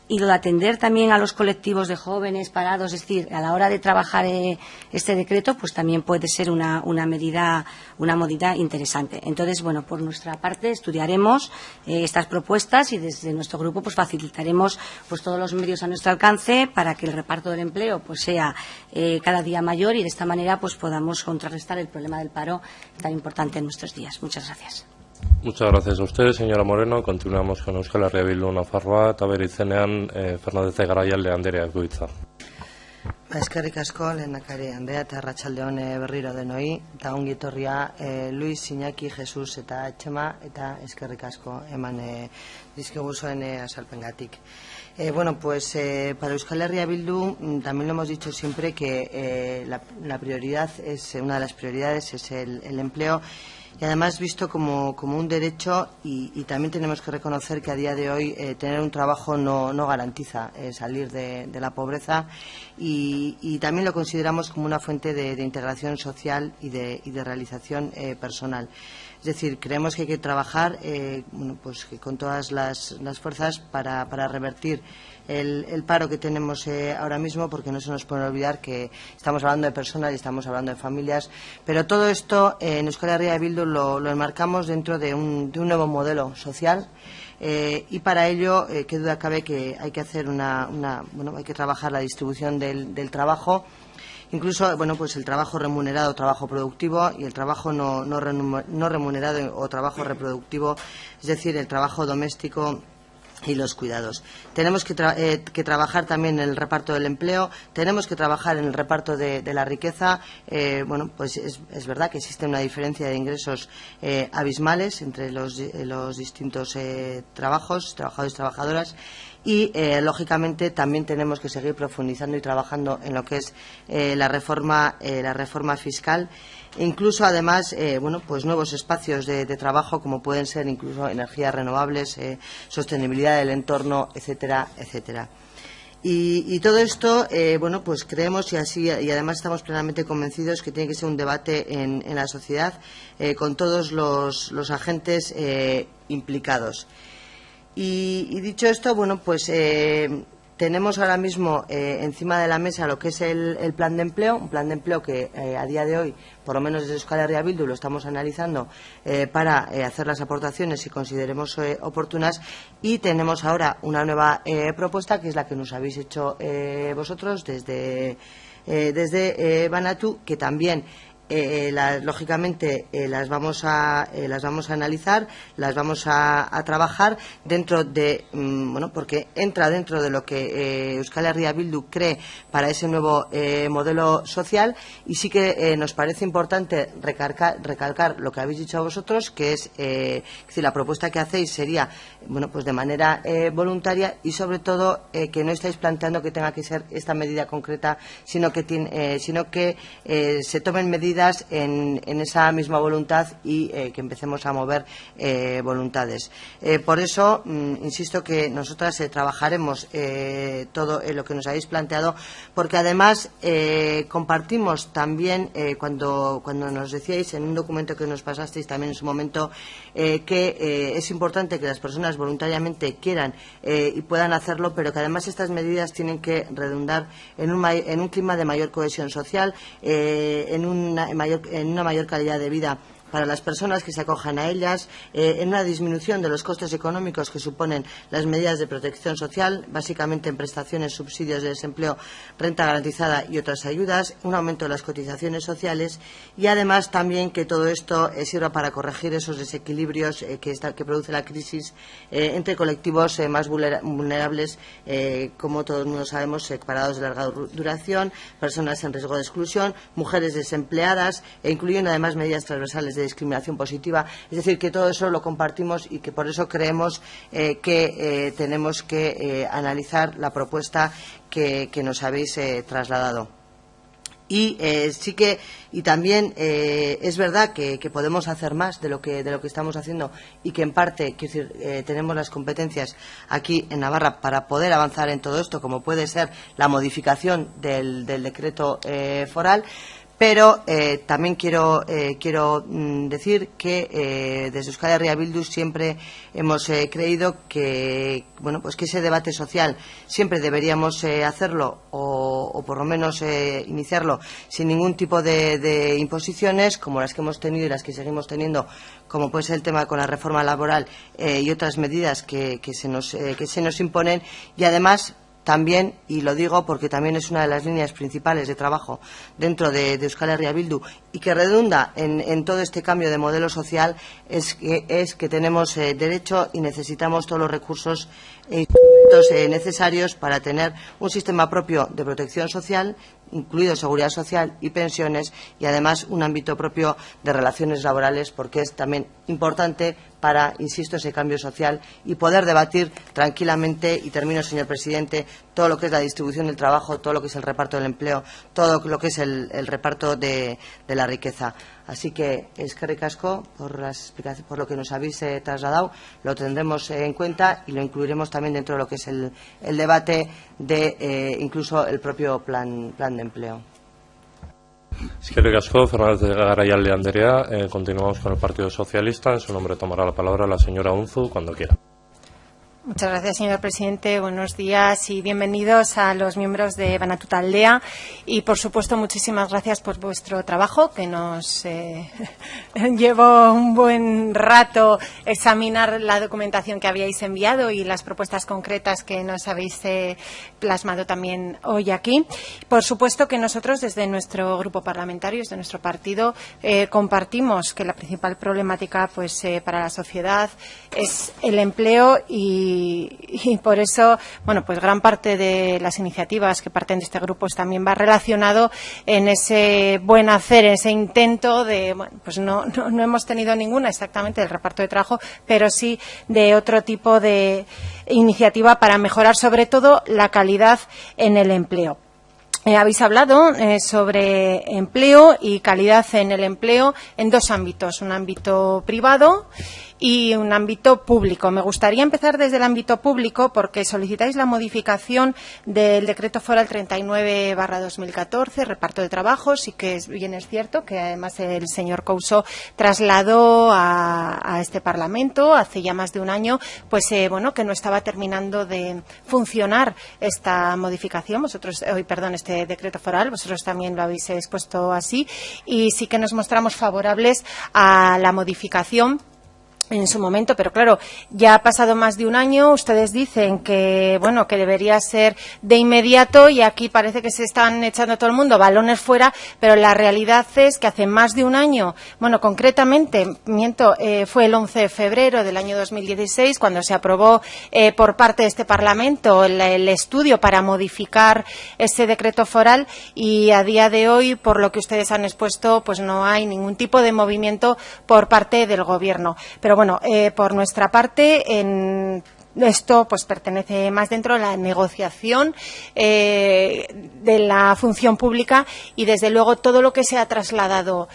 Y lo de atender también a los colectivos de jóvenes parados, es decir, a la hora de trabajar este decreto, pues también puede ser una medida interesante. Entonces, bueno, por nuestra parte estudiaremos estas propuestas y desde nuestro grupo pues facilitaremos pues todos los medios a nuestro alcance para que el reparto del empleo pues sea cada día mayor y de esta manera pues podamos contrarrestar el problema del paro tan importante en nuestros días. Muchas gracias.
Muchas gracias a usted, señora Moreno. Continuamos con Euskal Herria Bildu Nafarroa eta bere izenean Fernández de Garayalde andereak du hitza.
Eskerrik asko, lehendakari Andrea, eta arratsaldeon berriro denoi, eta ongi etorria Luis, Iñaki, Jesus eta Txema, eta eskerrik asko eman dizkiguzuen azalpengatik. Bueno, pues para Euskal Herria Bildu también lo hemos dicho siempre que la prioridad una de las prioridades es el empleo. Y además visto como un derecho y también tenemos que reconocer que a día de hoy tener un trabajo no garantiza salir de la pobreza y también lo consideramos como una fuente de integración social y de realización personal. Es decir, creemos que hay que trabajar pues que con todas las fuerzas para revertir el paro que tenemos ahora mismo, porque no se nos puede olvidar que estamos hablando de personas y estamos hablando de familias, pero todo esto en Euskal Herria Bildu lo enmarcamos dentro de un nuevo modelo social y para ello, qué duda cabe que hay que hacer hay que trabajar la distribución del trabajo. Incluso, bueno, pues el trabajo remunerado, trabajo productivo, y el trabajo no remunerado o trabajo reproductivo, es decir, el trabajo doméstico y los cuidados. Tenemos que trabajar también en el reparto del empleo, tenemos que trabajar en el reparto de la riqueza. Bueno, pues es verdad que existe una diferencia de ingresos abismales entre los distintos trabajos, trabajadores y trabajadoras. Y, lógicamente, también tenemos que seguir profundizando y trabajando en lo que es la reforma fiscal. Incluso, además, bueno, pues nuevos espacios de trabajo, como pueden ser incluso energías renovables, sostenibilidad del entorno, etcétera, etcétera. Y todo esto, bueno, pues creemos y además estamos plenamente convencidos que tiene que ser un debate en la sociedad con todos los agentes implicados. Y dicho esto, bueno, pues tenemos ahora mismo encima de la mesa lo que es el plan de empleo, un plan de empleo que a día de hoy, por lo menos desde Euskal Herria Bildu, lo estamos analizando para hacer las aportaciones si consideremos oportunas, y tenemos ahora una nueva propuesta, que es la que nos habéis hecho vosotros desde Banatu, que también lógicamente las vamos a analizar, las vamos a trabajar dentro de bueno, porque entra dentro de lo que Euskal Herria Bildu cree para ese nuevo modelo social, y sí que nos parece importante recalcar lo que habéis dicho vosotros, que es decir, la propuesta que hacéis sería, bueno, pues de manera voluntaria, y sobre todo que no estáis planteando que tenga que ser esta medida concreta, sino que se tomen medidas en esa misma voluntad y que empecemos a mover voluntades. Por eso, insisto que nosotras trabajaremos todo lo que nos habéis planteado, porque además compartimos también, cuando nos decíais en un documento que nos pasasteis también en su momento, que es importante que las personas voluntariamente quieran y puedan hacerlo, pero que además estas medidas tienen que redundar en un clima de mayor cohesión social, en una mayor calidad de vida para las personas que se acojan a ellas, en una disminución de los costes económicos que suponen las medidas de protección social, básicamente en prestaciones, subsidios de desempleo, renta garantizada y otras ayudas, un aumento de las cotizaciones sociales, y además también que todo esto sirva para corregir esos desequilibrios que produce la crisis entre colectivos más vulnerables, como todos el mundo sabemos, parados de larga duración, personas en riesgo de exclusión, mujeres desempleadas, e incluyendo además medidas transversales de discriminación positiva. Es decir, que todo eso lo compartimos y que por eso creemos que tenemos que analizar la propuesta que nos habéis trasladado. Y también es verdad que podemos hacer más de lo que estamos haciendo y que en parte, quiero decir, tenemos las competencias aquí en Navarra para poder avanzar en todo esto, como puede ser la modificación del decreto foral. Pero también quiero decir que desde Euskal Herria Bildu siempre hemos creído que que ese debate social siempre deberíamos hacerlo o por lo menos iniciarlo sin ningún tipo de imposiciones como las que hemos tenido y las que seguimos teniendo, como puede ser el tema con la reforma laboral y otras medidas que se nos imponen. Y además también, y lo digo porque también es una de las líneas principales de trabajo dentro de Euskal Herria Bildu y que redunda en todo este cambio de modelo social, es que tenemos derecho y necesitamos todos los recursos e instrumentos necesarios para tener un sistema propio de protección social, incluido seguridad social y pensiones, y además un ámbito propio de relaciones laborales, porque es también importante para, insisto, ese cambio social y poder debatir tranquilamente, y termino, señor presidente, todo lo que es la distribución del trabajo, todo lo que es el reparto del empleo, todo lo que es el reparto de la riqueza. Así que eskerrik asko por lo que nos habéis trasladado, lo tendremos en cuenta y lo incluiremos también dentro de lo que es el debate de incluso el propio plan de empleo.
Eskerrik asko, Fernández de Garayalde Andrea. Continuamos con el Partido Socialista. En su nombre tomará la palabra la señora Unzu cuando quiera.
Muchas gracias, señor presidente. Buenos días y bienvenidos a los miembros de Banatu Taldea. Y, por supuesto, muchísimas gracias por vuestro trabajo, que nos llevó un buen rato examinar la documentación que habíais enviado y las propuestas concretas que nos habéis plasmado también hoy aquí. Por supuesto que nosotros, desde nuestro grupo parlamentario, desde nuestro partido, compartimos que la principal problemática para la sociedad es el empleo y por eso, pues gran parte de las iniciativas que parten de este grupo también va relacionado en ese buen hacer, en ese intento de, no hemos tenido ninguna exactamente del reparto de trabajo, pero sí de otro tipo de iniciativa para mejorar sobre todo la calidad en el empleo. Habéis hablado sobre empleo y calidad en el empleo en dos ámbitos, un ámbito privado y un ámbito público. Me gustaría empezar desde el ámbito público porque solicitáis la modificación del Decreto Foral 39/2014, reparto de trabajos, y que bien es cierto que además el señor Couso trasladó a este Parlamento hace ya más de un año, que no estaba terminando de funcionar esta modificación. Este decreto foral, vosotros también lo habéis expuesto así, y sí que nos mostramos favorables a la modificación en su momento, pero claro, ya ha pasado más de un año. Ustedes dicen que que debería ser de inmediato y aquí parece que se están echando todo el mundo balones fuera, pero la realidad es que hace más de un año, concretamente, fue el 11 de febrero del año 2016 cuando se aprobó por parte de este Parlamento el estudio para modificar ese decreto foral, y a día de hoy, por lo que ustedes han expuesto, no hay ningún tipo de movimiento por parte del Gobierno. Pero por nuestra parte, esto pertenece más dentro de la negociación de la función pública, y desde luego todo lo que se ha trasladado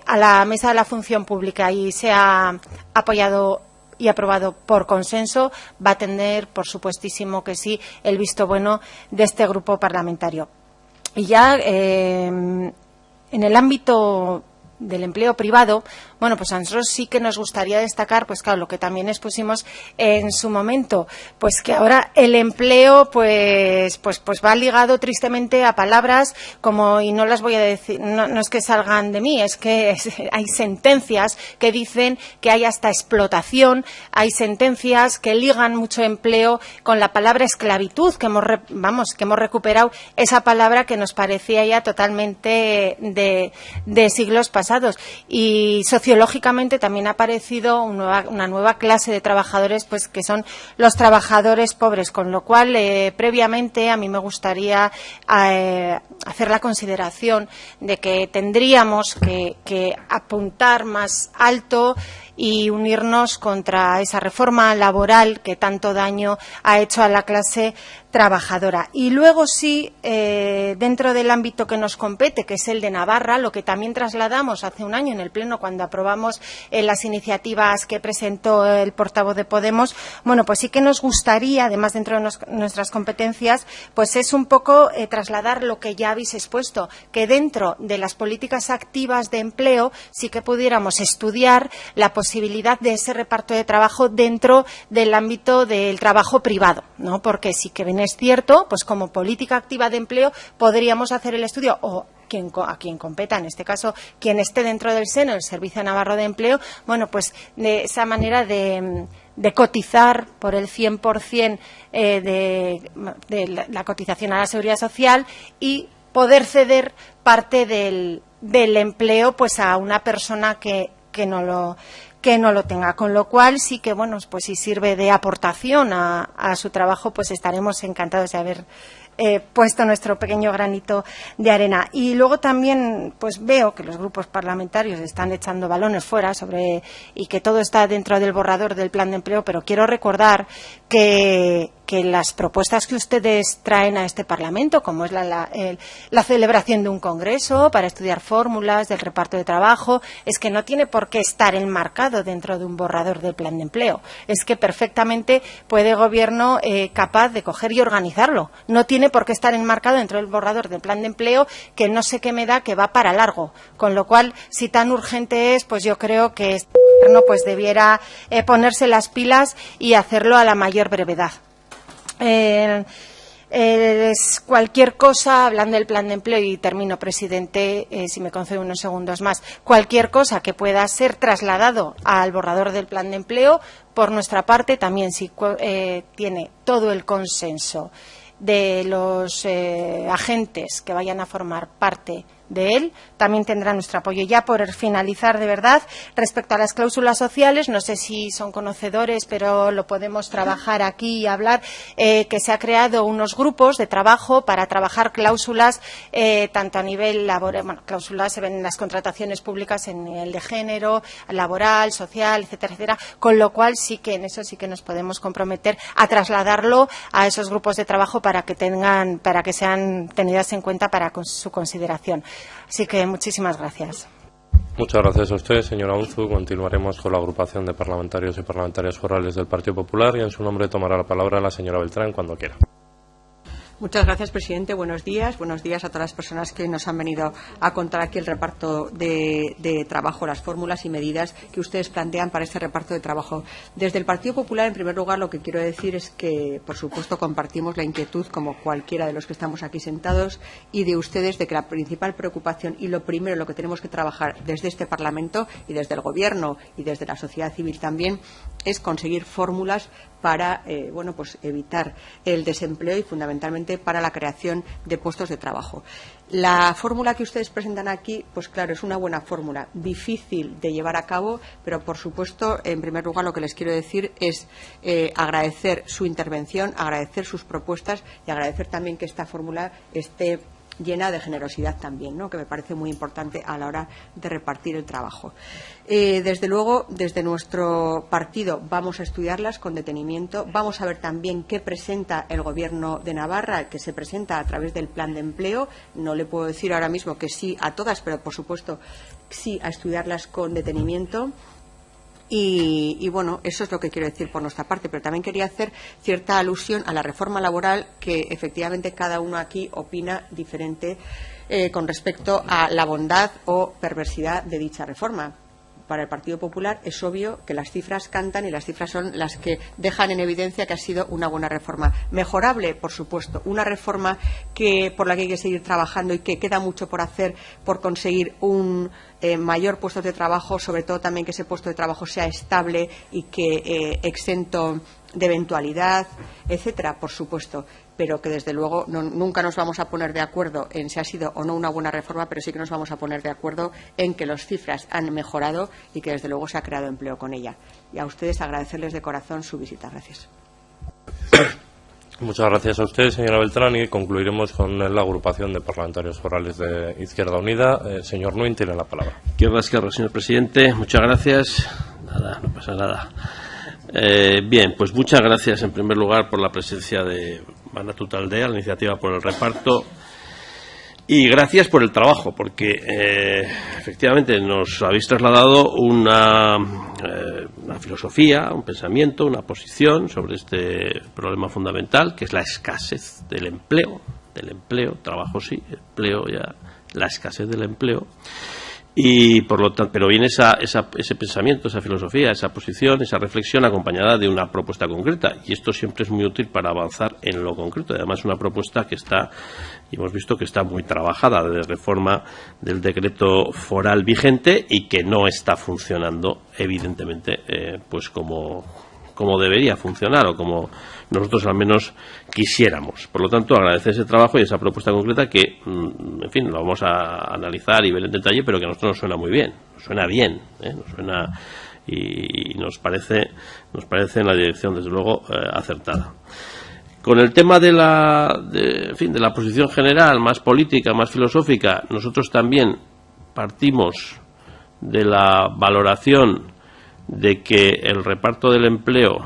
a la mesa de la función pública y se ha apoyado y aprobado por consenso va a tener, por supuestísimo que sí, el visto bueno de este grupo parlamentario. Y ya en el ámbito del empleo privado, a nosotros sí que nos gustaría destacar, lo que también expusimos en su momento, que ahora el empleo va ligado tristemente a palabras como, y no las voy a decir, no es que salgan de mí, es que hay sentencias que dicen que hay hasta explotación, hay sentencias que ligan mucho empleo con la palabra esclavitud, que hemos recuperado esa palabra que nos parecía ya totalmente de siglos pasados, y sociológicamente ideológicamente también ha aparecido una nueva clase de trabajadores, pues que son los trabajadores pobres, con lo cual previamente a mí me gustaría hacer la consideración de que tendríamos que apuntar más alto y unirnos contra esa reforma laboral que tanto daño ha hecho a la clase trabajadora. Y luego sí, dentro del ámbito que nos compete, que es el de Navarra, lo que también trasladamos hace un año en el Pleno cuando aprobamos las iniciativas que presentó el portavoz de Podemos, bueno, pues sí que nos gustaría, además dentro de nuestras competencias, pues es un poco trasladar lo que ya habéis expuesto, que dentro de las políticas activas de empleo sí que pudiéramos estudiar la posibilidad de ese reparto de trabajo dentro del ámbito del trabajo privado, ¿no? Porque sí que bien es cierto, pues como política activa de empleo podríamos hacer el estudio, o a quien competa, en este caso, quien esté dentro del seno del Servicio Navarro de Empleo, bueno, pues de esa manera de cotizar por el 100% de la cotización a la Seguridad Social y poder ceder parte del empleo pues a una persona que no lo tenga, con lo cual sí que, bueno, pues si sirve de aportación a su trabajo, pues estaremos encantados de haber puesto nuestro pequeño granito de arena. Y luego también pues veo que los grupos parlamentarios están echando balones fuera y que todo está dentro del borrador del plan de empleo, pero quiero recordar que las propuestas que ustedes traen a este Parlamento, como es la celebración de un congreso para estudiar fórmulas del reparto de trabajo, es que no tiene por qué estar enmarcado dentro de un borrador del plan de empleo. Es que perfectamente puede el Gobierno capaz de coger y organizarlo. No tiene por qué estar enmarcado dentro del borrador del plan de empleo, que no sé qué me da que va para largo. Con lo cual, si tan urgente es, pues yo creo que este Gobierno pues debiera ponerse las pilas y hacerlo a la mayor brevedad. Cualquier cosa, hablando del plan de empleo, y termino, presidente, si me concede unos segundos más, cualquier cosa que pueda ser trasladado al borrador del plan de empleo, por nuestra parte, también si tiene todo el consenso de los agentes que vayan a formar parte de él, también tendrá nuestro apoyo. Ya por finalizar, de verdad, respecto a las cláusulas sociales, no sé si son conocedores, pero lo podemos trabajar aquí y hablar, que se ha creado unos grupos de trabajo para trabajar cláusulas, tanto a nivel laboral, bueno, cláusulas se ven en las contrataciones públicas en nivel de género, laboral, social, etcétera, etcétera, con lo cual sí que en eso sí que nos podemos comprometer a trasladarlo a esos grupos de trabajo para que sean tenidas en cuenta para su consideración. Así que muchísimas gracias.
Muchas gracias a usted, señora Unzu. Continuaremos con la agrupación de parlamentarios y parlamentarias forales del Partido Popular y en su nombre tomará la palabra la señora Beltrán cuando quiera.
Muchas gracias, presidente. Buenos días a todas las personas que nos han venido a contar aquí el reparto de trabajo, las fórmulas y medidas que ustedes plantean para este reparto de trabajo. Desde el Partido Popular, en primer lugar, lo que quiero decir es que, por supuesto, compartimos la inquietud, como cualquiera de los que estamos aquí sentados, y de ustedes, de que la principal preocupación y lo primero, lo que tenemos que trabajar desde este Parlamento y desde el Gobierno y desde la sociedad civil también, es conseguir fórmulas para pues evitar el desempleo y fundamentalmente para la creación de puestos de trabajo. La fórmula que ustedes presentan aquí, pues claro, es una buena fórmula, difícil de llevar a cabo, pero por supuesto, en primer lugar, lo que les quiero decir es agradecer su intervención, agradecer sus propuestas y agradecer también que esta fórmula esté llena de generosidad también, ¿no?, que me parece muy importante a la hora de repartir el trabajo. Desde luego, desde nuestro partido vamos a estudiarlas con detenimiento, vamos a ver también qué presenta el Gobierno de Navarra, que se presenta a través del plan de empleo. No le puedo decir ahora mismo que sí a todas, pero por supuesto sí a estudiarlas con detenimiento. Y bueno, eso es lo que quiero decir por nuestra parte, pero también quería hacer cierta alusión a la reforma laboral, que efectivamente cada uno aquí opina diferente con respecto a la bondad o perversidad de dicha reforma. Para el Partido Popular es obvio que las cifras cantan y las cifras son las que dejan en evidencia que ha sido una buena reforma. Mejorable, por supuesto, una reforma por la que hay que seguir trabajando y que queda mucho por hacer por conseguir un mayor puesto de trabajo, sobre todo también que ese puesto de trabajo sea estable y que exento de eventualidad, etcétera, por supuesto. pero que desde luego nunca nos vamos a poner de acuerdo en si ha sido o no una buena reforma, pero sí que nos vamos a poner de acuerdo en que las cifras han mejorado y que desde luego se ha creado empleo con ella. Y a ustedes agradecerles de corazón su visita. Gracias.
Muchas gracias a usted, señora Beltrán, y concluiremos con la agrupación de parlamentarios forales de Izquierda Unida. Señor Nuin, tiene la palabra.
Esquerra, señor presidente. Muchas gracias. Nada, no pasa nada. Bien, pues muchas gracias en primer lugar por la presencia de Banatu Taldea, la iniciativa por el reparto, y gracias por el trabajo, porque efectivamente nos habéis trasladado una filosofía, un pensamiento, una posición sobre este problema fundamental, que es la escasez del empleo, trabajo sí, empleo ya, la escasez del empleo. Y por lo tanto, pero viene ese pensamiento, esa filosofía, esa posición, esa reflexión acompañada de una propuesta concreta, y esto siempre es muy útil para avanzar en lo concreto. Además, una propuesta que está, y hemos visto que está muy trabajada, de reforma del decreto foral vigente, y que no está funcionando evidentemente pues como debería funcionar, o como nosotros al menos quisiéramos. Por lo tanto, agradecer ese trabajo y esa propuesta concreta que, en fin, lo vamos a analizar y ver en detalle, pero que a nosotros nos suena muy bien, nos suena bien, nos suena y nos parece en la dirección, desde luego, acertada. Con el tema de la posición general, más política, más filosófica, nosotros también partimos de la valoración de que el reparto del empleo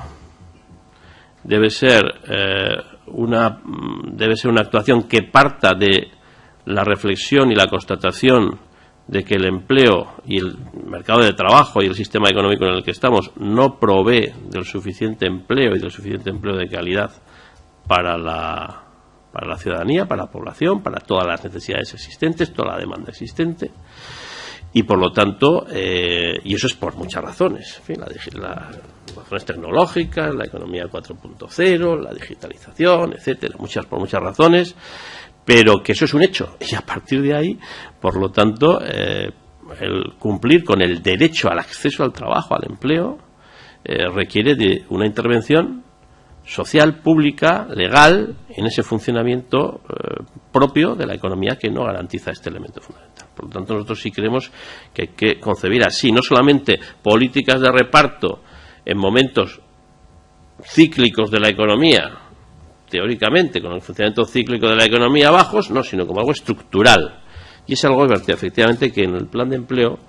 debe ser una actuación que parta de la reflexión y la constatación de que el empleo y el mercado de trabajo y el sistema económico en el que estamos no provee del suficiente empleo y del suficiente empleo de calidad para la ciudadanía, para la población, para todas las necesidades existentes, toda la demanda existente. Y por lo tanto, y eso es por muchas razones, en fin, las razones tecnológicas, la economía 4.0, la digitalización, etcétera, por muchas razones, pero que eso es un hecho. Y a partir de ahí, por lo tanto, el cumplir con el derecho al acceso al trabajo, al empleo, requiere de una intervención social, pública, legal, en ese funcionamiento propio de la economía que no garantiza este elemento fundamental. Por lo tanto, nosotros sí creemos que hay que concebir así, no solamente políticas de reparto en momentos cíclicos de la economía, teóricamente, con el funcionamiento cíclico de la economía bajos, no, sino como algo estructural. Y es algo efectivamente que en el plan de empleo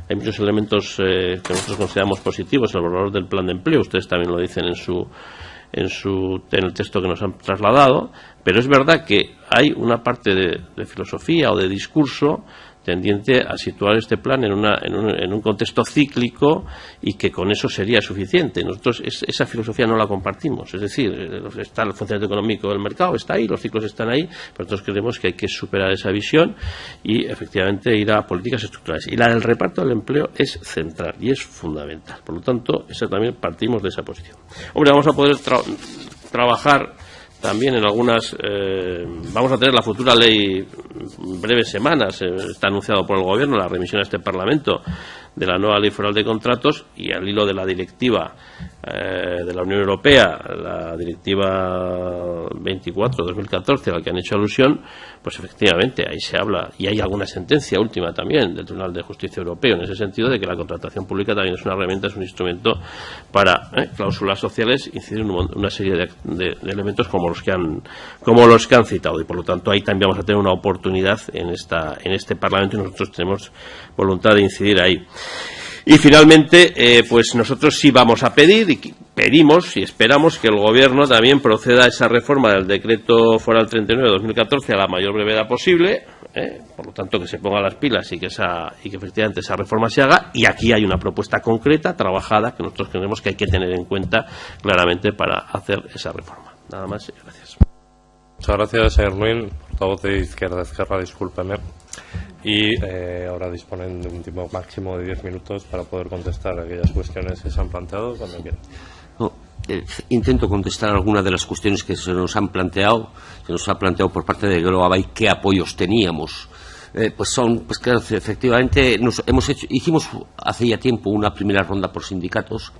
hay muchos elementos que nosotros consideramos positivos en el valor del plan de empleo. Ustedes también lo dicen en el texto que nos han trasladado, pero es verdad que hay una parte de filosofía o de discurso tendiente a situar este plan en un contexto cíclico, y que con eso sería suficiente. Nosotros esa filosofía no la compartimos. Es decir, está el funcionamiento económico del mercado, está ahí, los ciclos están ahí, pero nosotros creemos que hay que superar esa visión y efectivamente ir a políticas estructurales. Y la del reparto del empleo es central y es fundamental. Por lo tanto, esa también partimos de esa posición. Hombre, vamos a poder trabajar también en algunas, vamos a tener la futura ley en breves semanas, está anunciado por el Gobierno la remisión a este Parlamento de la nueva ley foral de contratos, y al hilo de la directiva de la Unión Europea, la directiva 24/2014, a la que han hecho alusión, pues efectivamente ahí se habla, y hay alguna sentencia última también del Tribunal de Justicia Europeo en ese sentido, de que la contratación pública también es una herramienta, es un instrumento para cláusulas sociales, incidir en una serie de elementos como los que han citado, y por lo tanto ahí también vamos a tener una oportunidad en este Parlamento, y nosotros tenemos voluntad de incidir ahí. Y finalmente, pues nosotros sí vamos a pedir, y pedimos y esperamos que el Gobierno también proceda a esa reforma del Decreto Foral 39 de 2014 a la mayor brevedad posible, por lo tanto que se ponga las pilas y que efectivamente esa reforma se haga. Y aquí hay una propuesta concreta, trabajada, que nosotros creemos que hay que tener en cuenta claramente para hacer esa reforma. Nada más y gracias.
Muchas gracias, señor Nuin, portavoz de Izquierda, discúlpeme. Y ahora disponen de un tiempo máximo de 10 minutos para poder contestar a aquellas cuestiones que se han planteado cuando quieran.
No, intento contestar algunas de las cuestiones que se nos han planteado, por parte de Groabay, qué apoyos teníamos. Pues claro, efectivamente hicimos hace ya tiempo una primera ronda por sindicatos.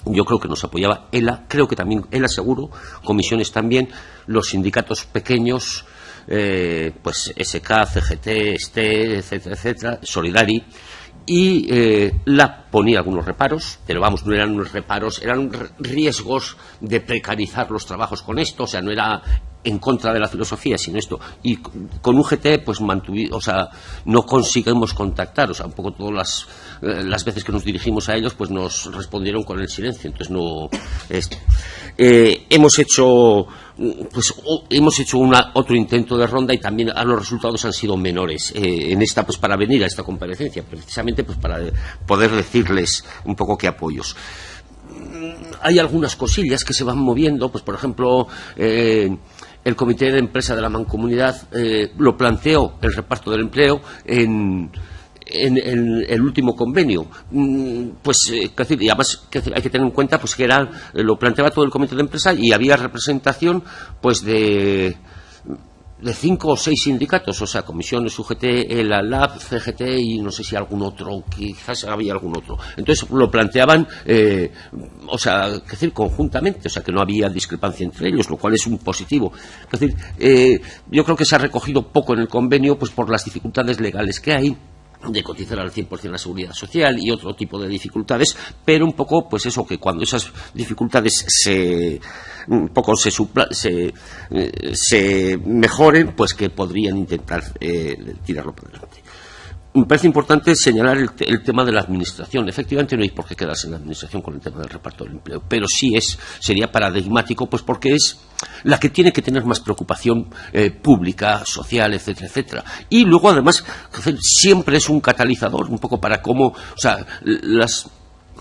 Yo creo que nos apoyaba ELA, creo que también ELA seguro, comisiones también. los sindicatos pequeños, pues SK, CGT, STE, etcétera, etcétera, Solidari, y la ponía algunos reparos, pero vamos, no eran unos reparos, eran riesgos de precarizar los trabajos con esto, o sea, no era en contra de la filosofía, sino esto. Y con UGT, pues o sea, no conseguimos contactar, o sea, un poco todas las veces que nos dirigimos a ellos, pues nos respondieron con el silencio. Entonces no hemos hecho otro intento de ronda y también los resultados han sido menores en esta, pues para venir a esta comparecencia, precisamente pues para poder decirles un poco qué apoyos. Hay algunas cosillas que se van moviendo, pues por ejemplo, el Comité de Empresa de la Mancomunidad lo planteó el reparto del empleo en el último convenio, pues y además hay que tener en cuenta pues que lo planteaba todo el Comité de Empresa y había representación pues de 5 o 6 sindicatos, o sea, comisiones, UGT, la LAB, CGT y no sé si algún otro, quizás había algún otro. Entonces lo planteaban, o sea, es decir, conjuntamente, o sea, que no había discrepancia entre ellos, lo cual es un positivo. Es decir, yo creo que se ha recogido poco en el convenio, pues por las dificultades legales que hay de cotizar al 100% la seguridad social y otro tipo de dificultades, pero un poco, pues eso, que cuando esas dificultades se mejoren, pues que podrían intentar tirarlo para adelante. Me parece importante señalar el tema de la administración. Efectivamente no hay por qué quedarse en la administración con el tema del reparto del empleo, pero sí sería paradigmático, pues porque es la que tiene que tener más preocupación pública, social, etcétera, etcétera. Y luego además siempre es un catalizador un poco para cómo, o sea,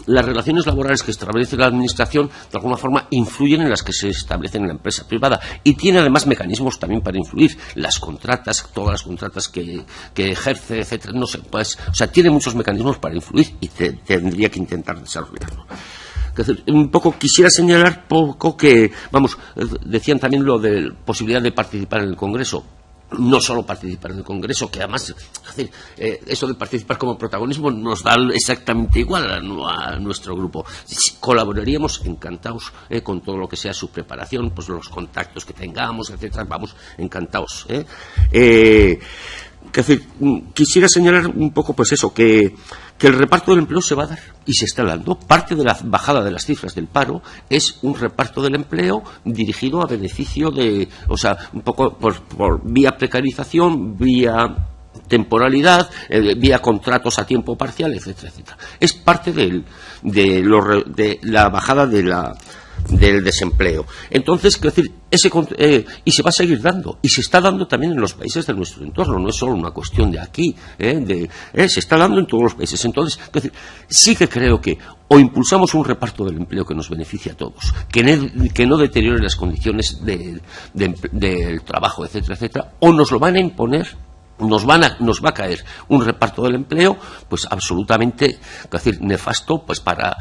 las relaciones laborales que establece la administración de alguna forma influyen en las que se establecen en la empresa privada y tiene además mecanismos también para influir, las contratas, todas las contratas que ejerce, etcétera, no sé, pues, o sea, tiene muchos mecanismos para influir y tendría que intentar desarrollarlo. Un poco quisiera señalar que, vamos, decían también lo de posibilidad de participar en el Congreso. No solo participar en el Congreso, que además eso de participar como protagonismo nos da exactamente igual a nuestro grupo. Colaboraríamos encantados con todo lo que sea su preparación, pues los contactos que tengamos, etcétera, vamos, encantados. Quisiera señalar un poco pues eso, que el reparto del empleo se va a dar y se está dando. Parte de la bajada de las cifras del paro es un reparto del empleo dirigido a beneficio de, o sea, un poco por vía precarización, vía temporalidad, vía contratos a tiempo parcial, etcétera, etcétera. Es parte de la bajada del desempleo. Entonces, quiero decir, y se va a seguir dando, y se está dando también en los países de nuestro entorno, no es solo una cuestión de aquí, se está dando en todos los países. Entonces, quiero decir, sí que creo que o impulsamos un reparto del empleo que nos beneficie a todos, que no deteriore las condiciones del trabajo, etcétera, etcétera, o nos lo van a imponer. Nos va a caer un reparto del empleo pues absolutamente, es decir, nefasto pues para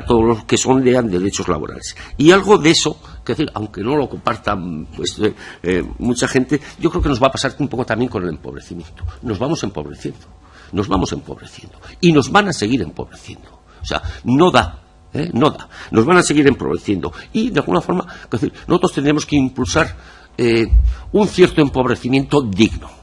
todos los que lean derechos laborales. Y algo de eso, es decir, aunque no lo compartan pues mucha gente, yo creo que nos va a pasar un poco también con el empobrecimiento. Nos vamos empobreciendo y nos van a seguir empobreciendo. O sea, no da. Nos van a seguir empobreciendo y de alguna forma, es decir, nosotros tendremos que impulsar un cierto empobrecimiento digno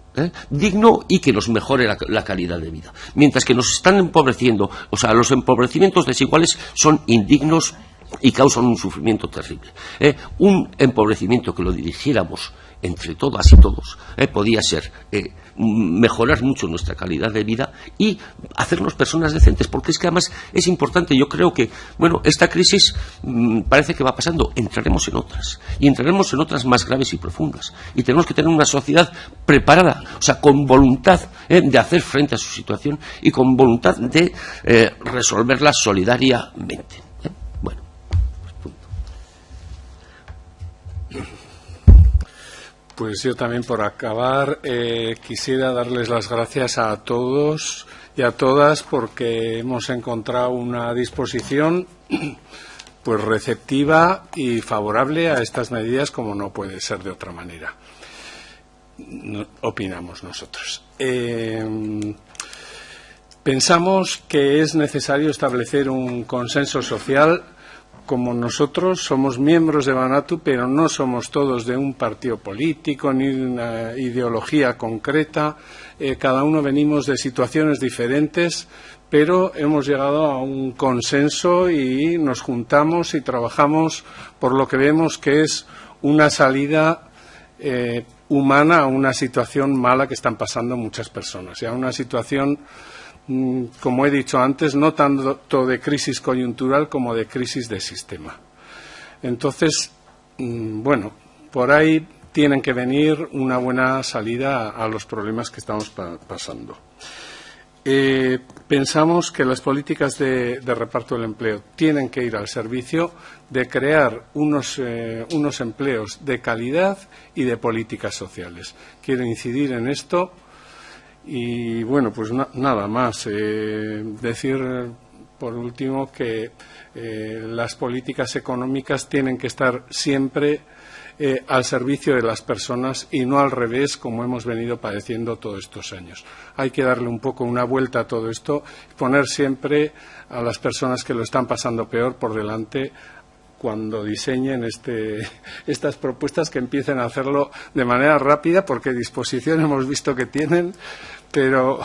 y que nos mejore la calidad de vida. Mientras que nos están empobreciendo, o sea, los empobrecimientos desiguales son indignos y causan un sufrimiento terrible. Un empobrecimiento que lo dirigiéramos entre todas y todos podía ser mejorar mucho nuestra calidad de vida y hacernos personas decentes, porque es que además es importante. Yo creo que, bueno, esta crisis parece que va pasando, entraremos en otras, y entraremos en otras más graves y profundas, y tenemos que tener una sociedad preparada, o sea, con voluntad de hacer frente a su situación y con voluntad de resolverla solidariamente. Bueno, pues punto.
Pues yo también, por acabar, quisiera darles las gracias a todos y a todas porque hemos encontrado una disposición pues receptiva y favorable a estas medidas, como no puede ser de otra manera. Opinamos nosotros. Pensamos que es necesario establecer un consenso social como nosotros somos miembros de Banatu, pero no somos todos de un partido político ni de una ideología concreta. Cada uno venimos de situaciones diferentes, pero hemos llegado a un consenso y nos juntamos y trabajamos por lo que vemos que es una salida humana a una situación mala que están pasando muchas personas, y a una situación, como he dicho antes, no tanto de crisis coyuntural como de crisis de sistema. Entonces, bueno, por ahí tienen que venir una buena salida a los problemas que estamos pasando. Pensamos que las políticas de reparto del empleo tienen que ir al servicio de crear unos empleos de calidad y de políticas sociales. Quiero incidir en esto y, bueno, pues nada más. Decir, por último, que las políticas económicas tienen que estar siempre al servicio de las personas y no al revés, como hemos venido padeciendo todos estos años. Hay que darle un poco una vuelta a todo esto y poner siempre a las personas que lo están pasando peor por delante cuando diseñen estas propuestas, que empiecen a hacerlo de manera rápida, porque disposición hemos visto que tienen, pero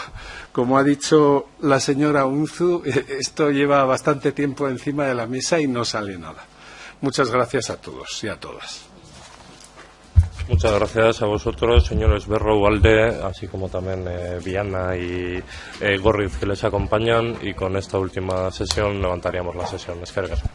como ha dicho la señora Unzu, esto lleva bastante tiempo encima de la mesa y no sale nada. Muchas gracias a todos y a todas.
Muchas gracias a vosotros, señores Berro, Ugalde, así como también Viana y Gorriz, que les acompañan, y con esta última sesión levantaríamos la sesión. Eskerrik asko.